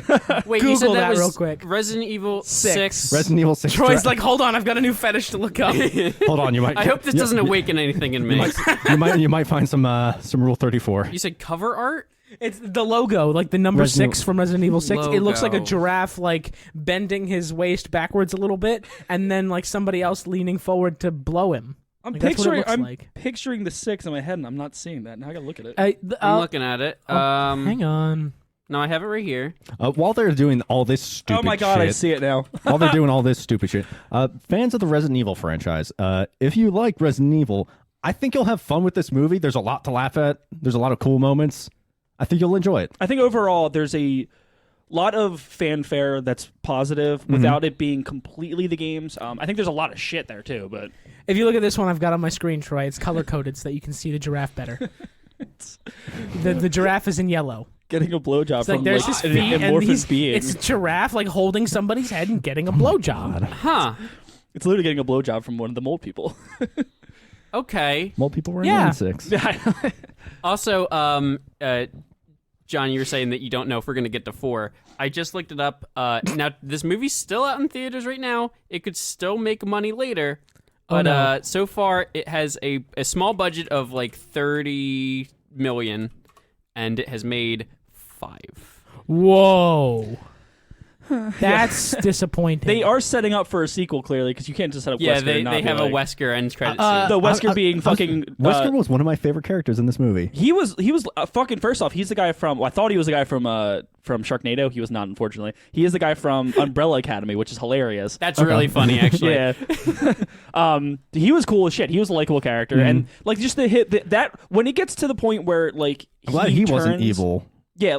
wait. You said Google that was real quick. Resident Evil 6. Resident Evil 6. Troy's like, hold on, I've got a new fetish to look up. Hold on, you might. I hope this doesn't awaken anything in me. you might find some Rule 34. You said cover art? It's the logo, like the number Resident 6 from Resident Evil 6. It looks like a Logo. giraffe, like bending his waist backwards a little bit, and then like somebody else leaning forward to blow him. I'm Like, that's what it picturing looks like. picturing the 6 in my head, and I'm not seeing that. Now I gotta look at it. I'm looking at it. Hang on. No, I have it right here. While they're doing all this stupid Oh my god, shit, I see it now. while they're doing all this stupid shit, fans of the Resident Evil franchise, if you like Resident Evil, I think you'll have fun with this movie. There's a lot to laugh at. There's a lot of cool moments. I think you'll enjoy it. I think overall there's a lot of fanfare that's positive without it being completely the games. I think there's a lot of shit there too, but If you look at this one I've got on my screen, Troy, it's color coded so that you can see the giraffe better. The giraffe is in yellow. getting a blowjob It's like from there's like his an feet, and amorphous being. it's a giraffe like holding somebody's head and getting a blowjob. Huh. It's literally getting a blowjob from one of the mold people. Okay. Well, people were Yeah. in 6. Also, John, you were saying that you don't know if we're going to get to 4. I just looked it up. Now, this movie's still out in theaters right now. It could still make money later. But no. so far, it has a small budget of like 30 million, and it has made 5. Whoa. That's disappointing. They are setting up for a sequel, clearly, because you can't just set up Yeah, Wesker they and not they be have like, a Wesker end credit Uh, scene. The Wesker being fucking... Wesker was one of my favorite characters in this movie. He was fucking, first off, he's the guy from... Well, I thought he was the guy from Sharknado. He was not, unfortunately. He is the guy from Umbrella Academy, which is hilarious. That's really funny, actually. Yeah. He was cool as shit. He was a likable character. And, like, just that... When it gets to the point where, like, I'm glad he wasn't turns- evil. Yeah,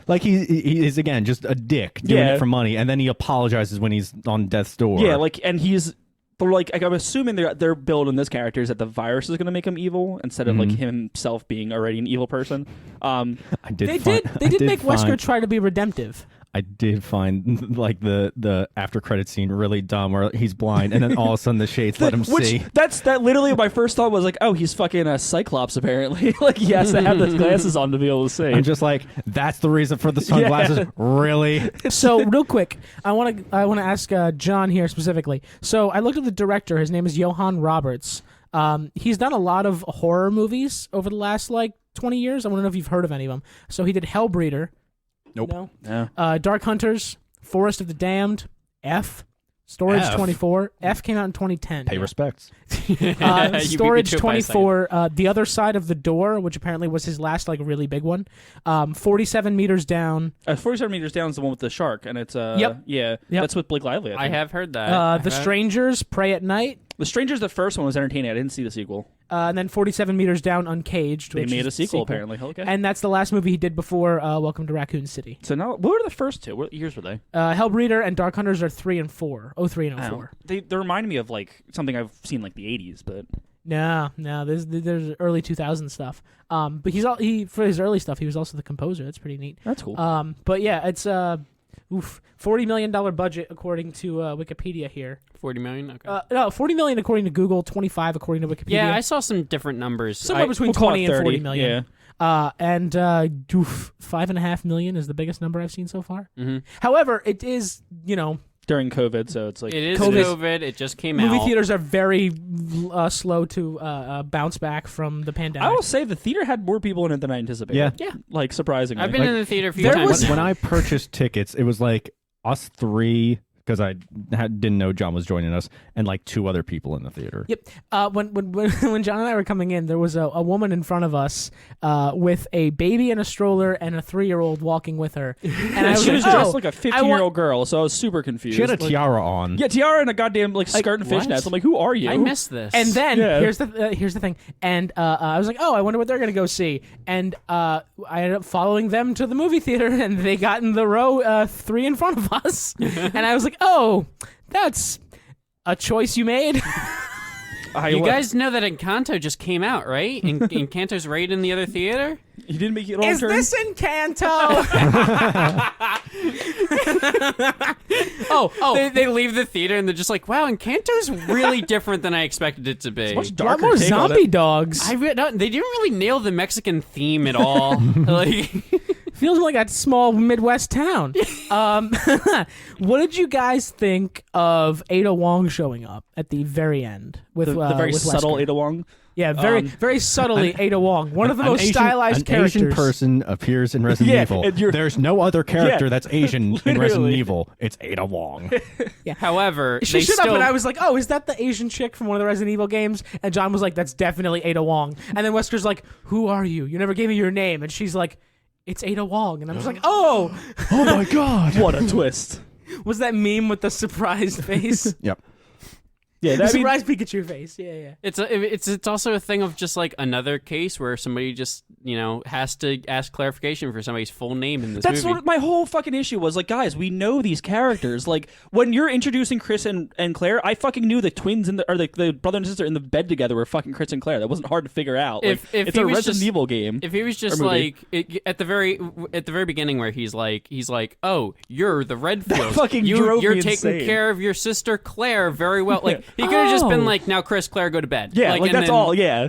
Like he is again just a dick doing Yeah. it for money, and then he apologizes when he's on death's door. Yeah, like, and he's... But like, I'm assuming they're building this character is that the virus is going to make him evil instead of like himself being already an evil person. I did. They find, did. They did make Wesker find, try to be redemptive. I did find like the after credit scene really dumb, where he's blind, and then all of a sudden the shades let him see. That literally my first thought was like, oh, he's fucking a Cyclops apparently. Like he has to have the glasses on to be able to see. I'm just like, that's the reason for the sunglasses. Yeah. Really? So real quick, I want to ask John here specifically. So I looked at the director. His name is Johan Roberts. He's done a lot of horror movies over the last like 20 years. I want to know if you've heard of any of them. So he did Hellbreeder. Nope. No. Dark Hunters, Forest of the Damned, Storage F. 24. F came out in 2010. Pay respects. You beat me Storage to it by a second. 24. The Other Side of the Door, which apparently was his last like really big one. 47 Meters Down. 47 Meters Down is the one with the shark, and it's Yep. yeah, that's with Blake Lively. I I think. have heard that. The Strangers, Pray at Night. The Strangers. The first one was entertaining. I didn't see the sequel. And then 47 Meters Down, Uncaged. They which made is a the sequel apparently. Okay. And that's the last movie he did before Welcome to Raccoon City. So now, what were the first two? What years were they? Hellbreeder and Dark Hunters are 3 and 4. 03 and 04. They remind me of like something I've seen like the 80s, but No, there's early 2000 stuff. But he for his early stuff, he was also the composer. That's pretty neat. that's cool. But yeah, it's $40 million budget according to Wikipedia here. 40 million? Okay. No, 40 million according to Google, 25 according to Wikipedia. Yeah, I saw some different numbers. somewhere between We'll call 20 it and 30, 40 million. and 5.5 million is the biggest number I've seen so far. However, it is during COVID, so it's like it is COVID. COVID. It just came out. Movie theaters are very slow to bounce back from the pandemic. I will say the theater had more people in it than I anticipated. Yeah. Like surprisingly. I've been in the theater a few there times. was- When I purchased tickets, it was like us three, because I didn't know John was joining us, and like 2 other people in the theater. Yep. When John and I were coming in, there was a woman in front of us with a baby in a stroller and a 3-year-old walking with her. And I was she was like, dressed like a 15-year-old girl, so I was super confused. She had a Like, tiara on. yeah, tiara and a goddamn skirt and what? fishnets. I'm like, who are you? I missed this. And then Yeah. here's the thing. And I was like, oh, I wonder what they're gonna go see. And I ended up following them to the movie theater, and they got in the row 3 in front of us. And I was like, oh, that's a choice you made. you guys know that Encanto just came out, right? Encanto's right in the other theater. You didn't make it long Is term. this Encanto? They leave the theater and they're just like, wow, Encanto's really different than I expected it to be. much A lot darker more take on zombie it. dogs. They didn't really nail the Mexican theme at all. Like, Feels like a small Midwest town. What did you guys think of Ada Wong showing up at the very end with The very with subtle Wesker? Ada Wong. Yeah, very subtly Ada Wong. One of the most stylized an characters. Asian person appears in Resident Yeah, Evil. and you're- There's no other character Yeah, that's Asian in literally. Resident Evil. It's Ada Wong. however, She they stood still, up and I was like, "Oh, is that the Asian chick from one of the Resident Evil games?" And John was like, "That's definitely Ada Wong." And then Wesker's like, "Who are you? You never gave me your name." And she's like, "It's Ada Wong." And I'm just like, "Oh, Oh my god. What a twist. was that meme with the surprised face? Yep. Yeah, The that, I mean, surprised Pikachu face? Yeah. It's also a thing of just like another case where somebody just has to ask clarification for somebody's full name in this that's movie. what my whole fucking issue was. Like, guys, we know these characters. Like, when you're introducing Chris and Claire, I fucking knew the twins or the brother and sister in the bed together were fucking Chris and Claire. That wasn't hard to figure out. Like, If it's he a was Resident just- Evil game. If he was just Or movie. like at the very beginning where he's like, oh, you're the Redfield. fucking drove You're me taking insane. care of your sister Claire very well. Like he could have just been Oh. like, now Chris, Claire, go to bed. Yeah, like and that's then- all. Yeah.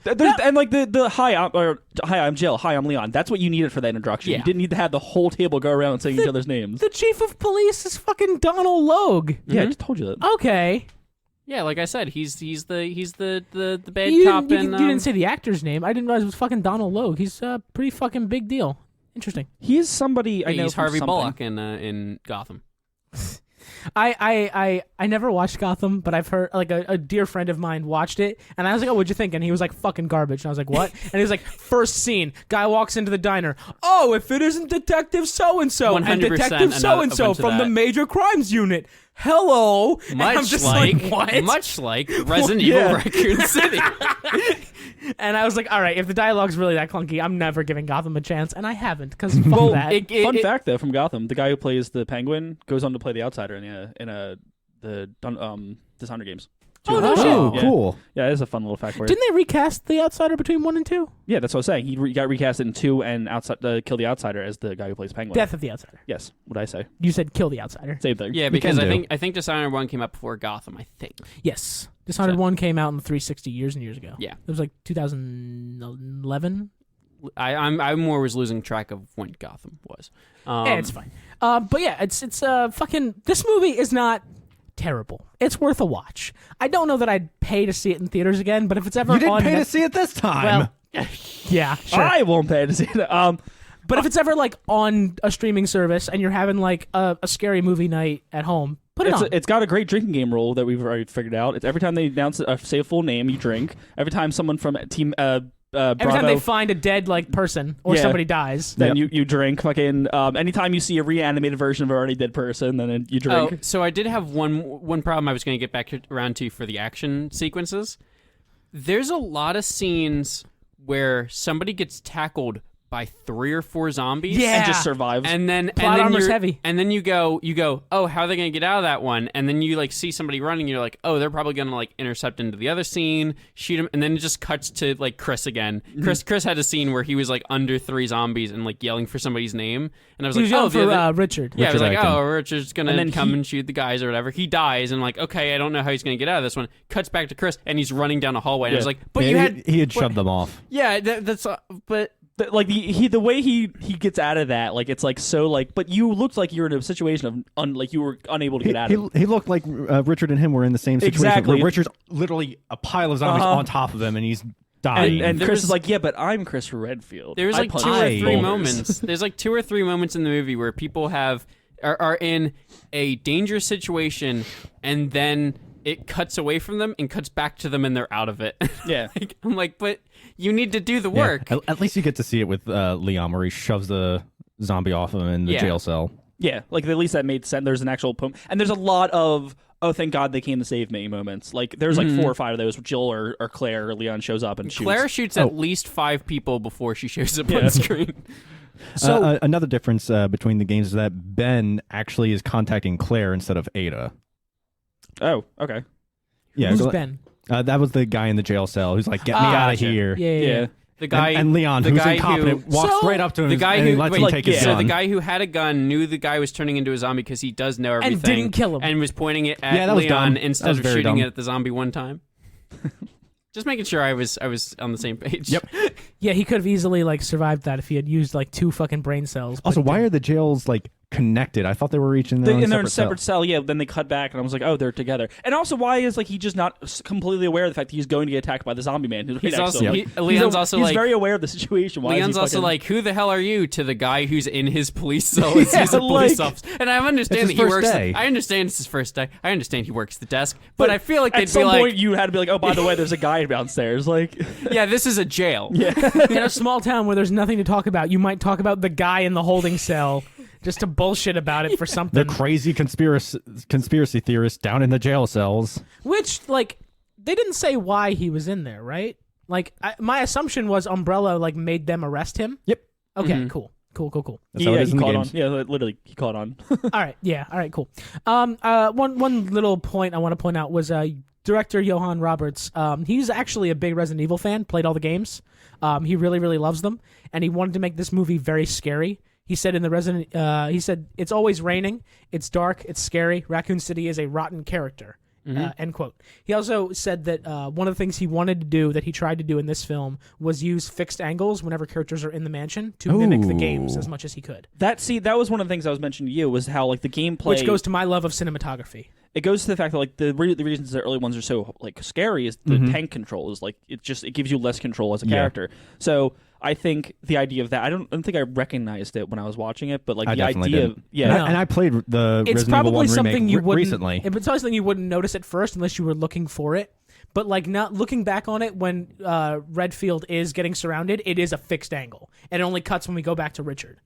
And like the hi, I'm Jill. Hi, I'm Leon. That's what you needed for that introduction. Yeah. You didn't need to have the whole table go around saying each other's names. The chief of police is fucking Donald Logue. Yeah, I just told you that. Okay. Yeah, like I said, he's the bad You cop. didn't, and you didn't say the actor's name. I didn't realize it was fucking Donald Logue. He's a pretty fucking big deal. Interesting. He is somebody I know. he's from Harvey something. Bullock in Gotham. I never watched Gotham, but I've heard like a dear friend of mine watched it, and I was like, "Oh, what'd you think?" And he was like, "Fucking garbage." And I was like, "What?" And he was like, "First scene, guy walks into the diner. Oh, if it isn't Detective so and so and 100% Detective so and a so bunch of from the that. Major Crimes Unit. Hello." And I'm Much just like, what? much like Resident Yeah. Evil Raccoon City. And I was like, "All right, if the dialogue's really that clunky, I'm never giving Gotham a chance," and I haven't because fuck Well, that. Fun fact though, from Gotham, the guy who plays the Penguin goes on to play the Outsider in the Dishonored games. Oh, no Oh, shit. Yeah. cool. Yeah, that is a fun little fact for you. Didn't they recast the Outsider between 1 and 2? Yeah, that's what I was saying. He got recast in 2 and Kill the Outsider as the guy who plays Penguin. Death of the Outsider. Yes, what did I say? You said Kill the Outsider. Same thing. Yeah, because can do. I think Dishonored 1 came out before Gotham. I think. Yes. Dishonored 1 came out in 360 years and years ago. Yeah. It was like 2011. I more was losing track of when Gotham was. Yeah, it's fine. But yeah, it's fucking. This movie is not terrible. It's worth a watch. I don't know that I'd pay to see it in theaters again, but if it's ever You didn't on pay to Net- see it this time. well, yeah, sure. I won't pay to see it. But if it's ever like on a streaming service and you're having like a scary movie night at home, put it on. It's got a great drinking game rule that we've already figured out. It's every time they announce say a full name, you drink. Every time someone from Team Every Bravo, time they find a dead like person or Yeah. somebody dies. then you drink. Fucking anytime you see a reanimated version of an already dead person, then you drink. Oh, so I did have one problem I was going to get back around to for the action sequences. There's a lot of scenes where somebody gets tackled by 3 or 4 zombies. Yeah. And just survives. And then Plot armor's you're- heavy. And then you go, oh, how are they going to get out of that one? And then you like see somebody running. You're like, oh, they're probably going to like intercept into the other scene, shoot him, and then it just cuts to like Chris again. Chris had a scene where he was like under 3 zombies and like yelling for somebody's name, and I was He like, was yelling oh, the for other- Richard. yeah, I was Richard like, Aiken. oh, Richard's gonna And then come and shoot the guys or whatever. He dies, and like, okay, I don't know how he's gonna get out of this one. Cuts back to Chris, and he's running down a hallway. And I was like, but Yeah, you had, he had but- shoved them off. yeah, that's, but The way he gets out of that, like it's like so like, but you looked like you were in a situation of like you were unable to get out of it. He looked like Richard and him were in the same situation. Exactly. Where Richard's literally a pile of zombies on top of him, and he's dying. And Chris is like, yeah, but I'm Chris Redfield. There's like two or three moments. There's like 2 or 3 moments in the movie where people are in a dangerous situation, and then it cuts away from them and cuts back to them, and they're out of it. Yeah. I'm like, but you need to do the work. At least you get to see it with Leon, where he shoves the zombie off of him in the jail cell. Yeah, like at least that made sense. There's an actual poem, and there's a lot of "oh, thank God they came to save me" moments. Like there's like 4 or 5 of those where Jill or Claire or Leon shows up and shoots. Claire shoots at least 5 people before she shows up on screen. So another difference between the games is that Ben actually is contacting Claire instead of Ada. Oh, okay. Yeah, Who's Ben? That was the guy in the jail cell who's like, "Get me out of here." Yeah. The guy and Leon, the who's guy incompetent, walks right up to him the guy and who lets him take his gun. So the guy who had a gun knew the guy was turning into a zombie because he does know everything And didn't kill him. and was pointing it at that was Leon dumb. instead That was of very shooting dumb. it at the zombie one time. Just making sure I was on the same page. Yep. Yeah, he could have easily like survived that if he had used like 2 fucking brain cells. Also, but why are the jails like connected? I thought they were each in their own And they're in a separate separate cell. Yeah. Then they cut back, and I was like, oh, they're together. And also, why is like he just not completely aware of the fact that he's going to get attacked by the zombie man? Who's He's right next also to him? Leon's He's very aware of the situation. Why Leon's is he also fucking... like, who the hell are you? To the guy who's in his police cell. He's a police officer, and I understand It's that his he first works. day. I understand it's his first day. I understand he works the desk, but I feel like at they'd some be like, point you had to be like, oh, by the way, there's a guy downstairs. Like, yeah, this is a jail. yeah. in a small town where there's nothing to talk about, you might talk about the guy in the holding cell just to bullshit about it for something. The crazy conspiracy theorists down in the jail cells. Which, like, they didn't say why he was in there, right? Like, my assumption was Umbrella, like, made them arrest him. Yep. Okay, cool. That's how it is he in the caught on. games. Yeah, literally, he caught on. All right, yeah, all right, cool. One little point I want to point out was director Johan Roberts. He's actually a big Resident Evil fan, played all the games. He really, really loves them, and he wanted to make this movie very scary. He said in the he said, "It's always raining, it's dark, it's scary. Raccoon City is a rotten character." End quote. He also said that one of the things he wanted to do, that he tried to do in this film, was use fixed angles whenever characters are in the mansion to mimic the games as much as he could. That was one of the things I was mentioning to you, was how like the gameplay, Which goes to my love of cinematography. It goes to the fact that like the reasons the early ones are so like scary is the tank control is like it gives you less control as a character. So I think the idea of that, I don't think I recognized it when I was watching it, but like I the definitely idea did. of yeah. And I played the It's Resident Evil probably 1 something remake you wouldn't recently. It's probably something you wouldn't notice at first unless you were looking for it. But like not looking back on it, when Redfield is getting surrounded, it is a fixed angle, and it only cuts when we go back to Richard.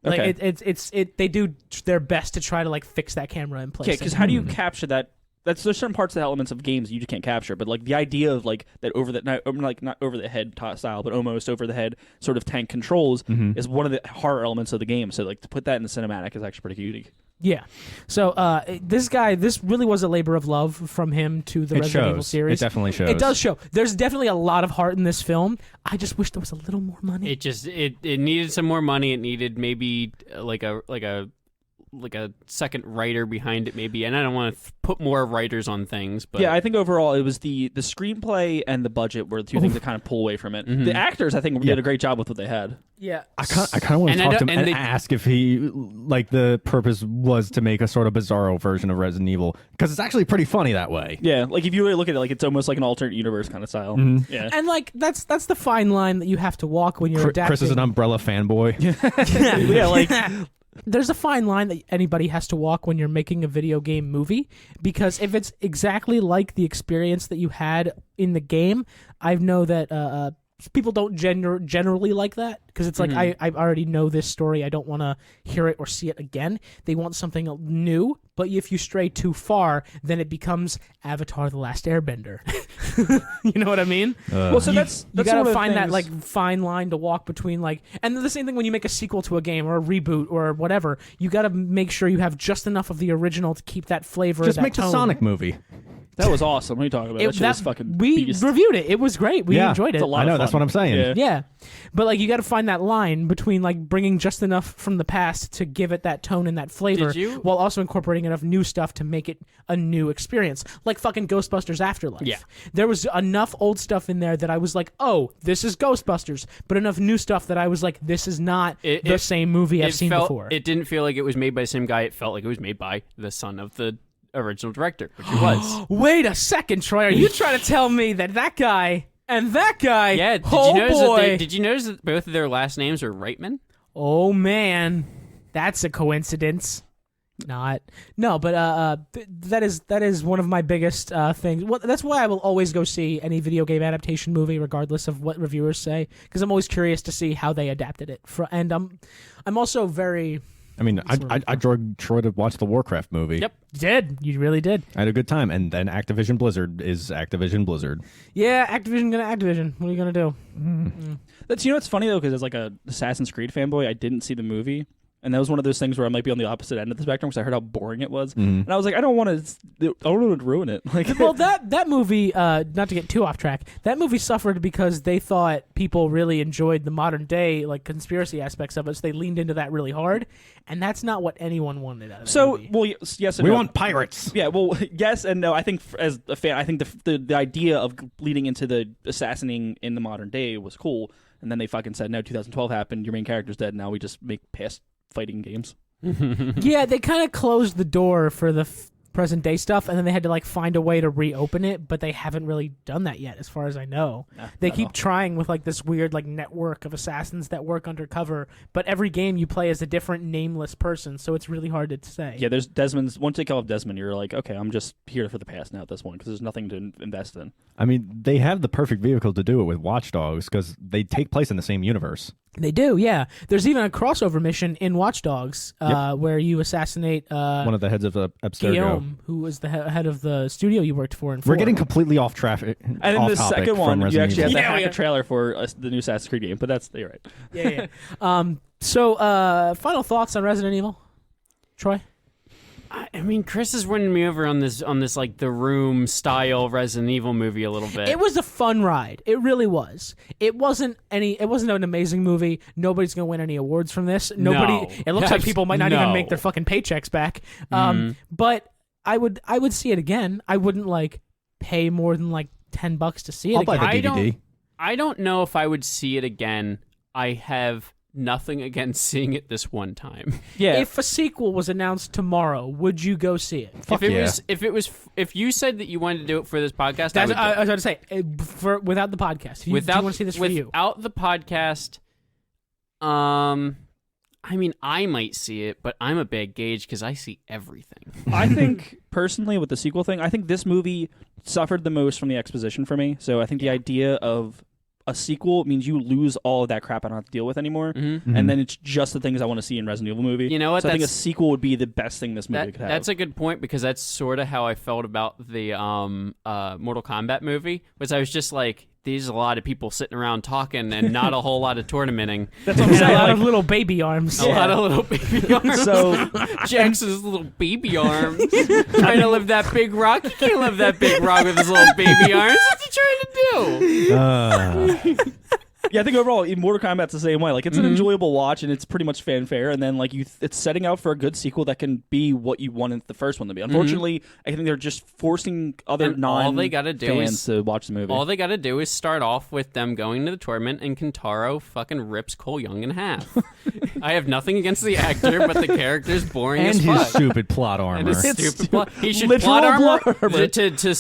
Like Okay. they do their best to try to like fix that camera in place. Okay, because how do you capture that? There's certain parts of the elements of games you just can't capture, but like the idea of like that not over the head style, but almost over the head sort of tank controls is one of the horror elements of the game. So like to put that in the cinematic is actually pretty unique. Yeah. So this really was a labor of love from him to the Resident Evil series. It definitely shows. It does show. There's definitely a lot of heart in this film. I just wish there was a little more money. It needed some more money. It needed maybe like a second writer behind it, maybe. And I don't want to put more writers on things, but Yeah, I think overall it was the screenplay and the budget were the two things that kind of pull away from it. The actors, I think, did a great job with what they had. Yeah. I kind of want to talk to him and ask if he, like, the purpose was to make a sort of bizarro version of Resident Evil, because it's actually pretty funny that way. Yeah, like if you really look at it, like it's almost like an alternate universe kind of style. Yeah, And like that's the fine line that you have to walk when you're adapting. Chris is an Umbrella fanboy. yeah, like There's a fine line that anybody has to walk when you're making a video game movie, because if it's exactly like the experience that you had in the game, I know that people don't generally like that, because it's like I already know this story. I don't want to hear it or see it again. They want something new, but if you stray too far, then it becomes Avatar: The Last Airbender. You know what I mean? well, so that's You one gotta of the find that things- like fine line to walk between like, and the same thing when you make a sequel to a game or a reboot or whatever. You gotta make sure you have just enough of the original to keep that flavor. Just that make tone. the Sonic movie. That was awesome. What are you talking about? That shit was fucking we beast. reviewed it. It was great. We enjoyed it. It's a lot I know, of that's fun. what I'm saying. Yeah. But like you got to find that line between like bringing just enough from the past to give it that tone and that flavor, Did you- while also incorporating enough new stuff to make it a new experience. Like fucking Ghostbusters Afterlife. Yeah. There was enough old stuff in there that I was like, oh, this is Ghostbusters, but enough new stuff that I was like, this is not the same movie I've seen before. It didn't feel like it was made by the same guy. It felt like it was made by the son of the original director, which it was. Wait a second, Troy. Are you trying to tell me that guy and that guy? Yeah. Did you notice that both of their last names are Reitman? Oh man, that's a coincidence. Not no, but that is one of my biggest things. Well, that's why I will always go see any video game adaptation movie, regardless of what reviewers say, because I'm always curious to see how they adapted it. And I'm also very. I mean, I drug Troy to watch the Warcraft movie. Yep. You really did. I had a good time, and then Activision Blizzard is Activision Blizzard. Yeah, Activision gonna Activision. What are you gonna do? That's what's funny though, because as like a Assassin's Creed fanboy, I didn't see the movie, and that was one of those things where I might be on the opposite end of the spectrum because I heard how boring it was, and I was like, I don't want to ruin it. Like, Well, that movie, not to get too off track, that movie suffered because they thought people really enjoyed the modern day like conspiracy aspects of it, so they leaned into that really hard, and that's not what anyone wanted out of that movie. well, yes and We no. want pirates. Yeah, well, yes and no. I think as a fan, I think the idea of leading into the assassinating in the modern day was cool, and then they fucking said, no, 2012 happened, your main character's dead, now we just make past fighting games. Yeah, they kind of closed the door for the present day stuff, and then they had to like find a way to reopen it, but they haven't really done that yet, as far as I know. They keep trying with like this weird like network of assassins that work undercover, but every game you play is a different nameless person, so it's really hard to say. Yeah, there's Desmond's. Once they kill off Desmond, you're like, okay, I'm just here for the past now at this point because there's nothing to invest in. I mean, they have the perfect vehicle to do it with Watch Dogs because they take place in the same universe. They do, yeah. There's even a crossover mission in Watch Dogs where you assassinate One of the heads of Abstergo. Guillaume, who was the head of the studio you worked for. We're getting completely off traffic. And in off the topic second from one, you Resident actually have Evil. to hack a trailer for the new Assassin's Creed game, but that's you're right. Yeah. So, final thoughts on Resident Evil, Troy? I mean, Chris is winning me over on this like The Room style Resident Evil movie a little bit. It was a fun ride. It really was. It wasn't an amazing movie. Nobody's gonna win any awards from this. Nobody. No. It looks like people might not even No. make their fucking paychecks back. But I would see it again. I wouldn't like pay more than like $10 to see it I'll buy again. the DVD. I don't know if I would see it again. I have nothing against seeing it this one time. Yeah, If a sequel was announced tomorrow, would you go see it? If you said that you wanted to do it for this podcast, I That's, would do it. I was about to say without the podcast. Do you want to see this for you? Without the podcast, I mean, I might see it, but I'm a bad gauge because I see everything. I think personally with the sequel thing, I think this movie suffered the most from the exposition for me. So I think the idea of a sequel means you lose all of that crap I don't have to deal with anymore, and then it's just the things I want to see in Resident Evil movie. You know what? So I think a sequel would be the best thing this movie could have. That's a good point because that's sort of how I felt about the Mortal Kombat movie, was I was just like, there's a lot of people sitting around talking and not a whole lot of tournamenting. That's what I'm And a saying. lot Like, of little baby arms. A lot of little baby arms. So Jackson's little baby arms. Trying to live that big rock. He can't live that big rock with his little baby arms. What's he trying to do? yeah, I think overall, Mortal Kombat's the same way. Like, it's an enjoyable watch, and it's pretty much fanfare. And then, like, it's setting out for a good sequel that can be what you wanted the first one to be. Unfortunately, I think they're just forcing other And all they gotta do fans is- to watch the movie. All they got to do is start off with them going to the tournament and Kentaro fucking rips Cole Young in half. I have nothing against the actor, but the character's boring And as his fuck. stupid plot armor. And his stupid plot. He should literal plot armor, plot armor. to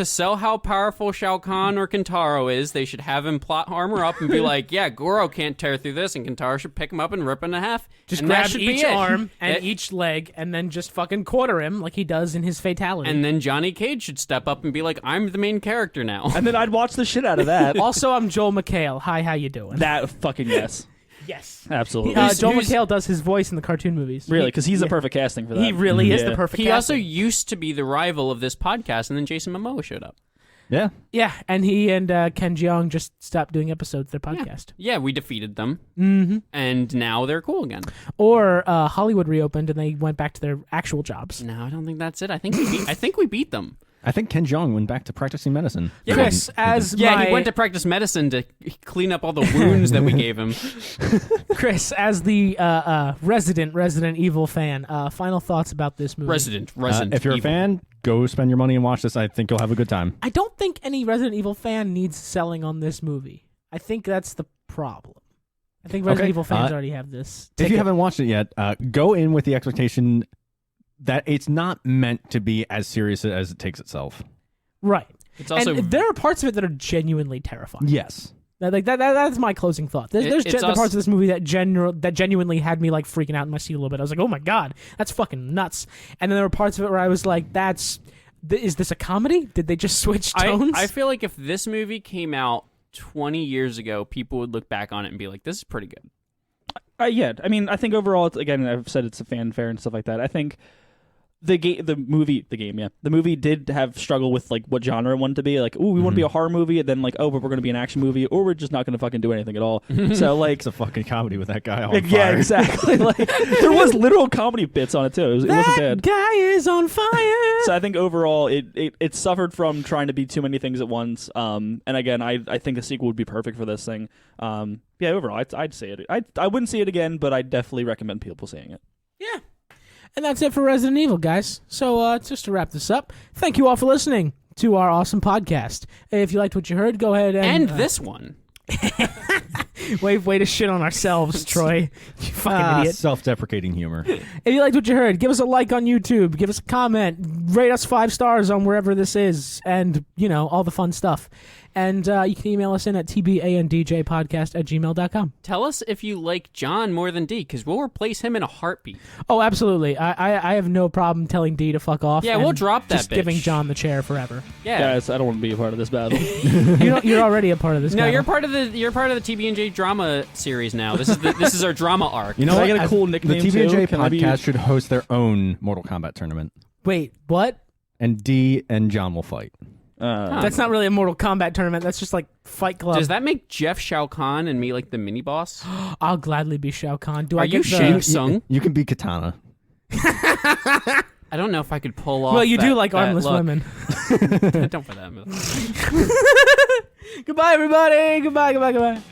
sell how powerful Shao Kahn or Kentaro is. They should have him plot armor up and be like, yeah, Goro can't tear through this, and Kentaro should pick him up and rip in half. Just and that grab should be each it. arm and That- each leg, and then just fucking quarter him like he does in his fatality. And then Johnny Cage should step up and be like, I'm the main character now. and then I'd watch the shit out of that. also, I'm Joel McHale. Hi, how you doing? That fucking yes. Yes. Absolutely. Joel who's- McHale does his voice in the cartoon movies. Really, because he's the yeah. perfect casting for that. He really is Yeah. the perfect He also casting. used to be the rival of this podcast, and then Jason Momoa showed up. Yeah. Yeah, and he and Ken Jeong just stopped doing episodes of their podcast. Yeah, we defeated them, Mm-hmm. and now they're cool again. Or Hollywood reopened and they went back to their actual jobs. No, I don't think that's it. I think we beat them. I think Ken Jeong went back to practicing medicine. Yeah, Chris, as Yeah, my, he went to practice medicine to clean up all the wounds that we gave him. Chris, as the Resident Evil fan, final thoughts about this movie. Resident If you're Evil. a fan, go spend your money and watch this. I think you'll have a good time. I don't think any Resident Evil fan needs selling on this movie. I think that's the problem. I think Resident Okay, Evil fans already have this. If you ticket. haven't watched it yet, go in with the expectation that it's not meant to be as serious as it takes itself. Right. It's also And there are parts of it that are genuinely terrifying. Yes. That's my closing thought. There's It's the also- parts of this movie that genuinely had me like freaking out in my seat a little bit. I was like, oh my god, that's fucking nuts. And then there were parts of it where I was like, is this a comedy? Did they just switch tones? I feel like if this movie came out 20 years ago, people would look back on it and be like, this is pretty good. Yeah, I mean, I think overall, again, I've said it's a fanfare and stuff like that. I think the movie did have struggle with like what genre it wanted to be. Like, ooh, we want to be a horror movie, and then like, oh, but we're going to be an action movie, or we're just not going to fucking do anything at all. So like, It's a fucking comedy with that guy on yeah, fire. exactly. Like, there was literal comedy bits on it too. It wasn't that bad. guy is on fire. So I think overall, it suffered from trying to be too many things at once. And again, I think a sequel would be perfect for this thing. Yeah, overall, I'd say it. I wouldn't see it again, but I definitely recommend people seeing it. Yeah. And that's it for Resident Evil, guys. So just to wrap this up, thank you all for listening to our awesome podcast. If you liked what you heard, go ahead and this one. way to shit on ourselves, Troy. You fucking idiot. Self-deprecating humor. If you liked what you heard, give us a like on YouTube, give us a comment, rate us 5 stars on wherever this is, and, all the fun stuff. And you can email us in at tbandjpodcast@gmail.com. Tell us if you like John more than D, because we'll replace him in a heartbeat. Oh, absolutely. I have no problem telling D to fuck off. Yeah, and we'll drop that just bitch. giving John the chair forever. Yeah. Guys, I don't want to be a part of this battle. You're already a part of this. No, battle. you're part of the TB&J drama series now. This is our drama arc. You know Can I what? get a cool nickname, The TB&J too? Can I be- podcast should host their own Mortal Kombat tournament, Wait, what? and D and John will fight. That's not really a Mortal Kombat tournament. That's just like Fight Club. Does that make Jeff Shao Kahn and me like the mini boss? I'll gladly be Shao Kahn. Do Are I you get the... Shang Tsung? You can be Katana. I don't know if I could pull off. Well, you do that- like that armless look. women. Don't put that in. Goodbye, everybody. Goodbye.